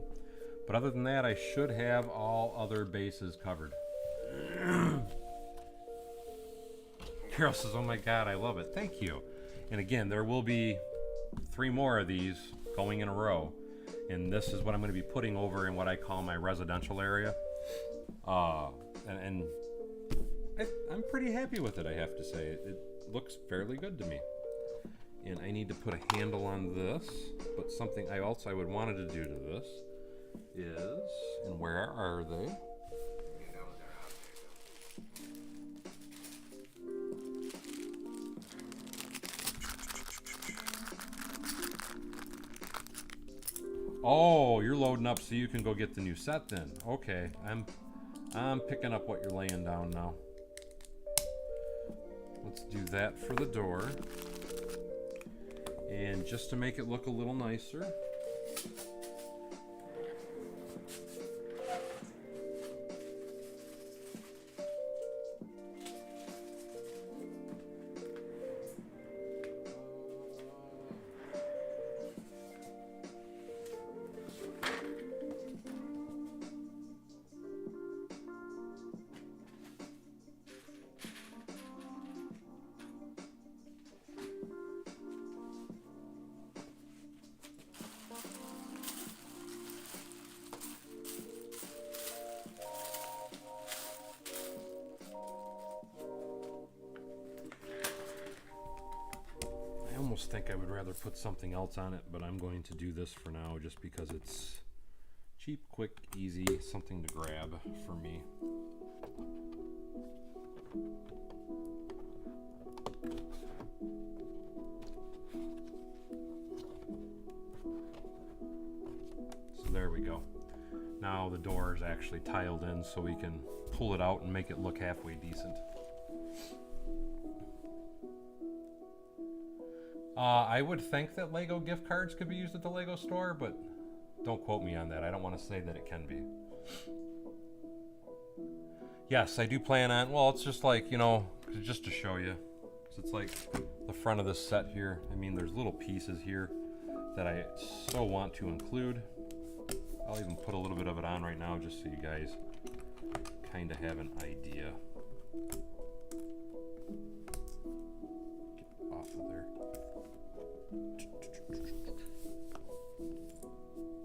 But other than that, I should have all other bases covered. Carol says, oh my God, I love it. Thank you. And again, there will be 3 more of these going in a row. And this is what I'm going to be putting over in what I call my residential area. And I'm pretty happy with it, I have to say. It looks fairly good to me. And I need to put a handle on this. But something I would wanted to do to this is, and where are they? Oh, you're loading up so you can go get the new set then. Okay, I'm picking up what you're laying down now. Let's do that for the door. And just to make it look a little nicer, almost think I would rather put something else on it, but I'm going to do this for now just because it's cheap, quick, easy, something to grab for me. So there we go. Now the door is actually tiled in so we can pull it out and make it look halfway decent. I would think that Lego gift cards could be used at the Lego store, but don't quote me on that. I don't want to say that it can be. Yes, I do plan on, well, it's just like, you know, just to show you. So it's like the front of this set here. I mean, there's little pieces here that I so want to include. I'll even put a little bit of it on right now just so you guys kind of have an idea. Get off of there.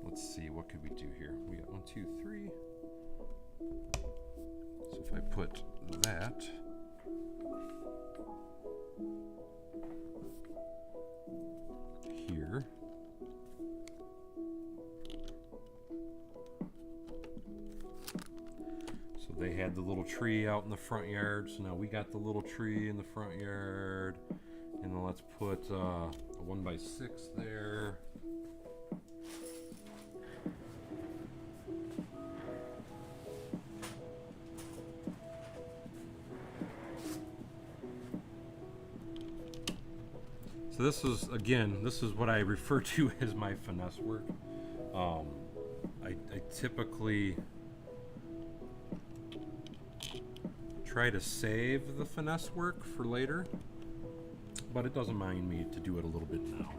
Let's see, what could we do here? We got 1, 2, 3. So if I put that here, so they had the little tree out in the front yard, so now we got the little tree in the front yard, and then let's put a 1x6 there. So this is, again, this is what I refer to as my finesse work. I typically try to save the finesse work for later, but it doesn't mind me to do it a little bit now.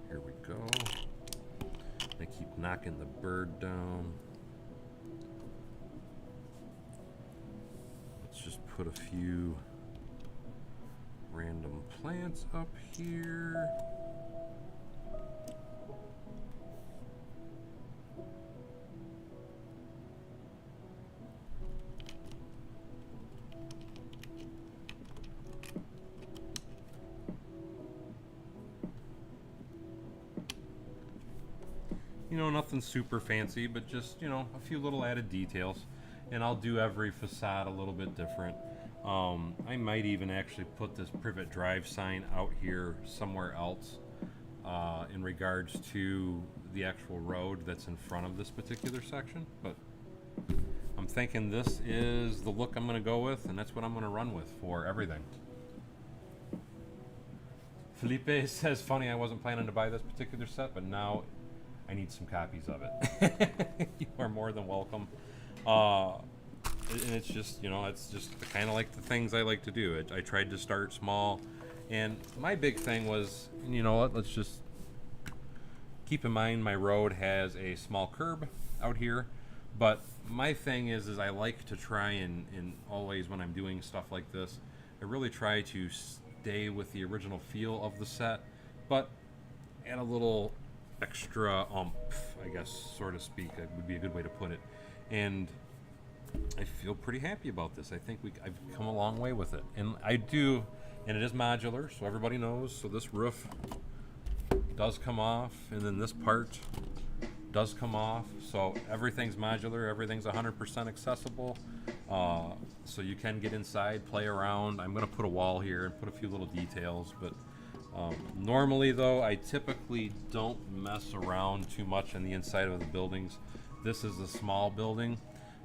Here we go. I keep knocking the bird down. Put a few random plants up here. You know, nothing super fancy, but just, you know, a few little added details. And I'll do every facade a little bit different. I might even actually put this privet drive sign out here somewhere else in regards to the actual road that's in front of this particular section. But I'm thinking this is the look I'm going to go with, and that's what I'm going to run with for everything. Felipe says, funny, I wasn't planning to buy this particular set, but now I need some copies of it. You are more than welcome. And it's just, you know, it's just kind of like the things I like to do. I tried to start small, and my big thing was, you know what, let's just keep in mind my road has a small curb out here, but my thing is I like to try and always when I'm doing stuff like this, I really try to stay with the original feel of the set, but add a little extra oomph, I guess, so to speak, would be a good way to put it. And I feel pretty happy about this. I think I've come a long way with it. And I do, and it is modular, so everybody knows. So this roof does come off, and then this part does come off. So everything's modular, everything's 100% accessible. So you can get inside, play around. I'm going to put a wall here and put a few little details, but normally though, I typically don't mess around too much on the inside of the buildings. This is a small building,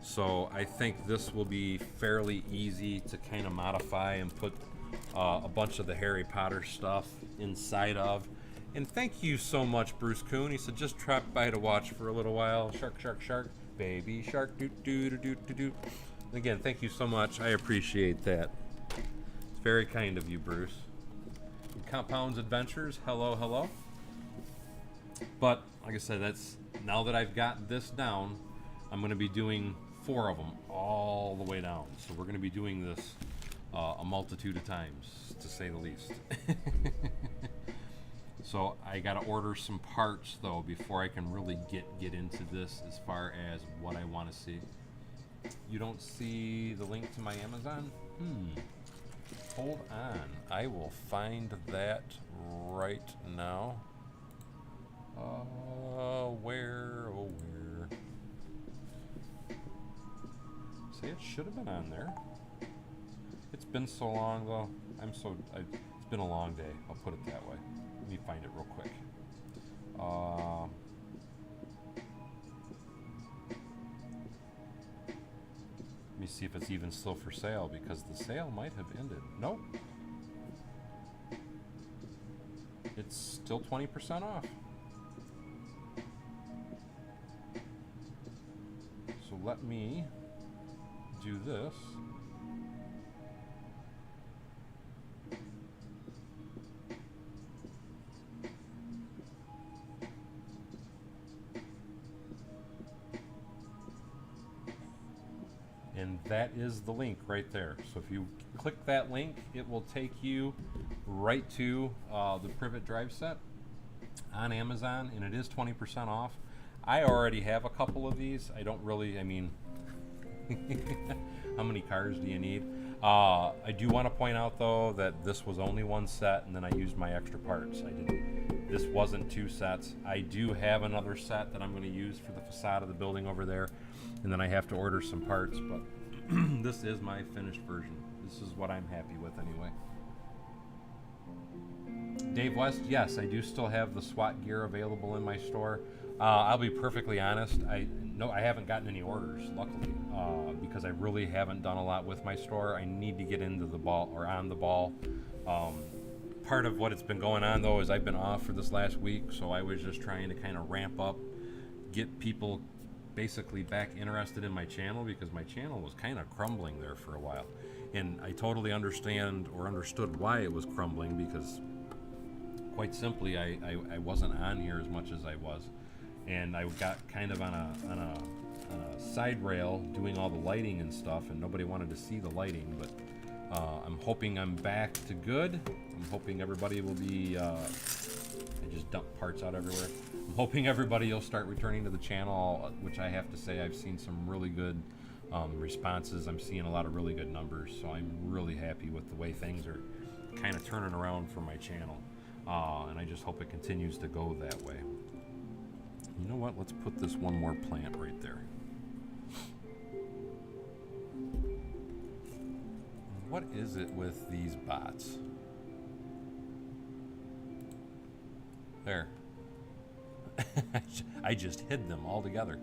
so I think this will be fairly easy to kind of modify and put a bunch of the Harry Potter stuff inside of. And thank you so much, Bruce Kuhn. He said, just dropped by to watch for a little while. Shark, shark, shark, baby shark, doo doo doo doo doo doo. Again, thank you so much. I appreciate that. It's very kind of you, Bruce. Compounds Adventures, hello, hello. But like I said, that's now that I've got this down, I'm going to be doing 4 of them all the way down. So we're going to be doing this a multitude of times, to say the least. So I got to order some parts though before I can really get into this as far as what I want to see. You don't see the link to my Amazon? Hold on. I will find that right now. Where? See, it should have been on there. It's been so long though. It's been a long day. I'll put it that way. Let me find it real quick. Let me see if it's even still for sale, because the sale might have ended. Nope. It's still 20% off. So let me do this. And that is the link right there. So if you click that link, it will take you right to the Privet drive set on Amazon, and it is 20% off. I already have a couple of these. I don't really, I mean, how many cars do you need? I do want to point out though that this was only one set, and then I used my extra parts. This wasn't two sets. I do have another set that I'm going to use for the facade of the building over there, and then I have to order some parts, but this is my finished version. This is what I'm happy with anyway. Dave West, yes, I do still have the SWAT gear available in my store. I'll be perfectly honest, I haven't gotten any orders, luckily, because I really haven't done a lot with my store. I need to get into the ball, or on the ball. Part of what it's been going on though is I've been off for this last week, so I was just trying to kind of ramp up, get people basically back interested in my channel, because my channel was kind of crumbling there for a while. And I totally understood why it was crumbling, because quite simply I wasn't on here as much as I was. And I got kind of on a side rail doing all the lighting and stuff, and nobody wanted to see the lighting, but I'm hoping I'm back to good. I'm hoping everybody will be, I just dumped parts out everywhere. I'm hoping everybody will start returning to the channel, which I have to say I've seen some really good responses. I'm seeing a lot of really good numbers, so I'm really happy with the way things are kind of turning around for my channel. And I just hope it continues to go that way. You know what? Let's put this one more plant right there. What is it with these bots? There. I just hid them all together.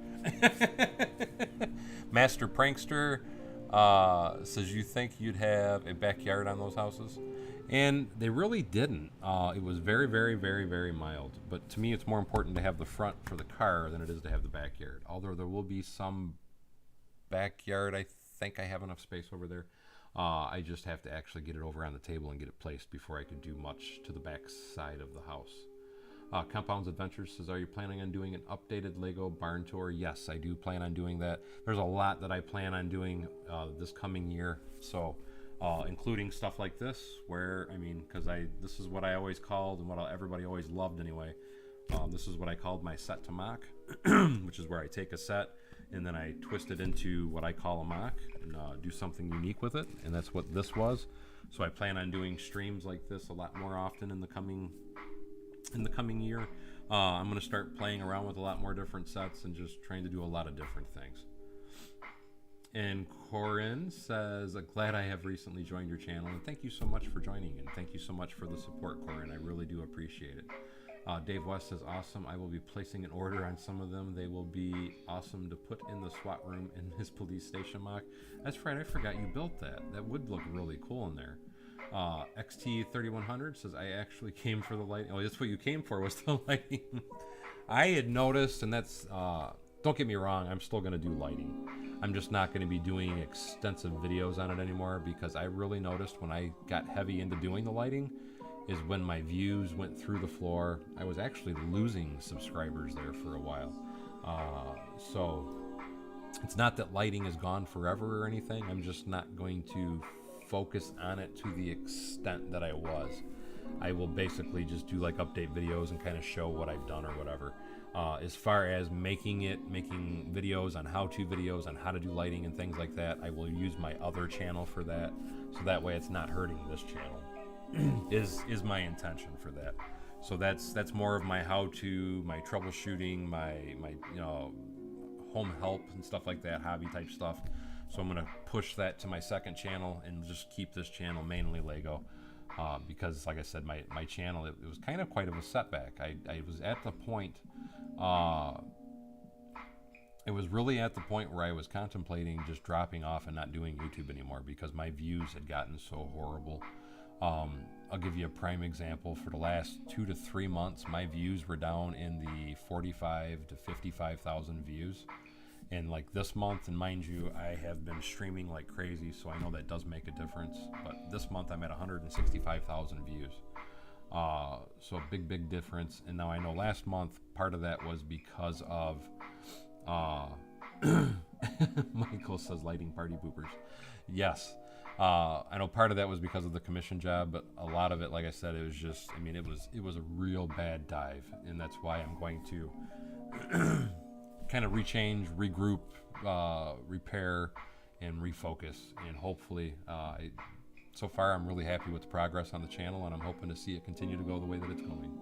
Master Prankster says, you think you'd have a backyard on those houses? And they really didn't. It was very, very, very, very mild. But to me, it's more important to have the front for the car than it is to have the backyard. Although there will be some backyard. I think I have enough space over there. I just have to actually get it over on the table and get it placed before I can do much to the back side of the house. Compounds Adventures says, are you planning on doing an updated Lego barn tour? Yes, I do plan on doing that. There's a lot that I plan on doing this coming year. So, including stuff like this, where, I mean, because this is what I always called, and what everybody always loved anyway. This is what I called my Set2Moc, which is where I take a set and then I twist it into what I call a mock and do something unique with it. And that's what this was. So I plan on doing streams like this a lot more often in the coming year. I'm going to start playing around with a lot more different sets and just trying to do a lot of different things. And Corinne says, glad I have recently joined your channel, and thank you so much for joining, and thank you so much for the support, Corinne. I really do appreciate it. Dave West says, awesome. I will be placing an order on some of them. They will be awesome to put in the SWAT room in his police station mock. That's right, I forgot you built that. That would look really cool in there. XT3100 says, I actually came for the lighting. Oh, that's what you came for, was the lighting. I had noticed, and that's, don't get me wrong, I'm still going to do lighting. I'm just not going to be doing extensive videos on it anymore, because I really noticed when I got heavy into doing the lighting is when my views went through the floor. I was actually losing subscribers there for a while. So it's not that lighting is gone forever or anything. I'm just not going to focus on it to the extent that I was. I will basically just do like update videos and kind of show what I've done or whatever. As far as making videos on how-to videos on how to do lighting and things like that, I will use my other channel for that, so that way it's not hurting this channel. is my intention for that. So that's more of my how-to, my troubleshooting, my home help and stuff like that, hobby type stuff. So I'm gonna push that to my second channel and just keep this channel mainly Lego. Because like I said, my channel, it was kind of quite of a setback. I was at the point, it was really at the point where I was contemplating just dropping off and not doing YouTube anymore because my views had gotten so horrible. I'll give you a prime example. For the last 2 to 3 months, my views were down in the 45 to 55,000 views. And like this month, and mind you, I have been streaming like crazy, so I know that does make a difference. But this month I'm at 165,000 views. So a big difference. And now I know last month, part of that was because of, Michael says lighting party poopers. Yes. I know part of that was because of the commission job, but a lot of it, like I said, it was just, I mean, it was a real bad dive. And that's why I'm going to kind of rechange, regroup, repair, and refocus. And hopefully, so far I'm really happy with the progress on the channel, and I'm hoping to see it continue to go the way that it's going.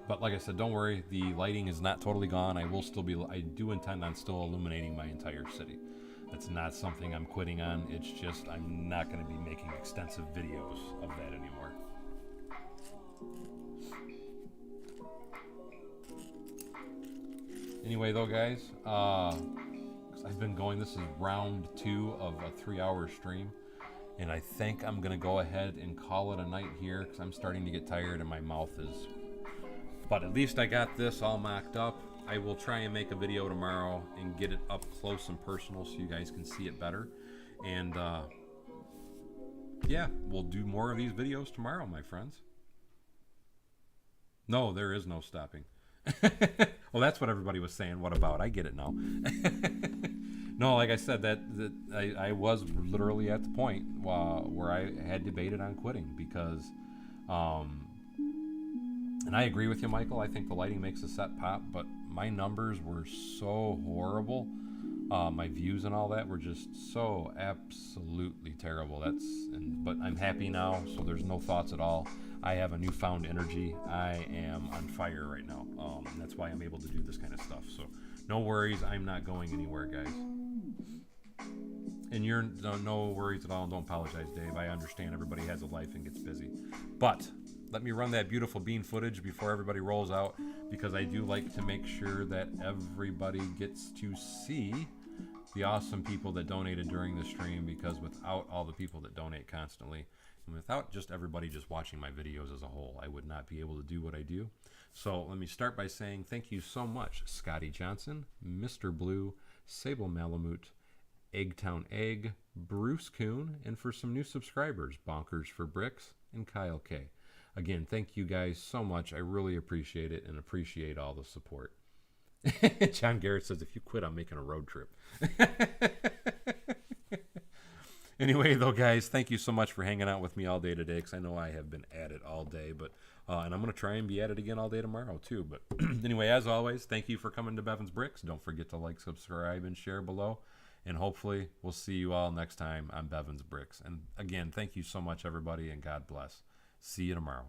But like I said, don't worry, the lighting is not totally gone. I do intend on still illuminating my entire city. That's not something I'm quitting on. It's just I'm not going to be making extensive videos of that anymore. Anyway, though, guys, I've been going, this is round 2 of a 3-hour stream, and I think I'm going to go ahead and call it a night here because I'm starting to get tired and my mouth is... But at least I got this all mocked up. I will try and make a video tomorrow and get it up close and personal so you guys can see it better. And, yeah, we'll do more of these videos tomorrow, my friends. No, there is no stopping. Well, that's what everybody was saying. What about? I get it now. No, like I said, that I was literally at the point where I had debated on quitting because, and I agree with you, Michael. I think the lighting makes the set pop, but my numbers were so horrible. My views and all that were just so absolutely terrible. But I'm happy now, so there's no thoughts at all. I have a newfound energy. I am on fire right now. And that's why I'm able to do this kind of stuff. So no worries. I'm not going anywhere, guys. And you're no worries at all. Don't apologize, Dave. I understand everybody has a life and gets busy. But let me run that beautiful bean footage before everybody rolls out, because I do like to make sure that everybody gets to see the awesome people that donated during the stream, because without all the people that donate constantly, and without just everybody just watching my videos as a whole, I would not be able to do what I do. So let me start by saying thank you so much, Scotty Johnson, Mr. Blue, Sable Malamute, Eggtown Egg, Bruce Coon, and for some new subscribers, Bonkers for Bricks, and Kyle K. Again, thank you guys so much. I really appreciate it and appreciate all the support. John Garrett says, if you quit, I'm making a road trip. Anyway, though, guys, thank you so much for hanging out with me all day today, because I know I have been at it all day, but and I'm going to try and be at it again all day tomorrow, too. But anyway, as always, thank you for coming to Bevan's Bricks. Don't forget to like, subscribe, and share below. And hopefully, we'll see you all next time on Bevan's Bricks. And again, thank you so much, everybody, and God bless. See you tomorrow.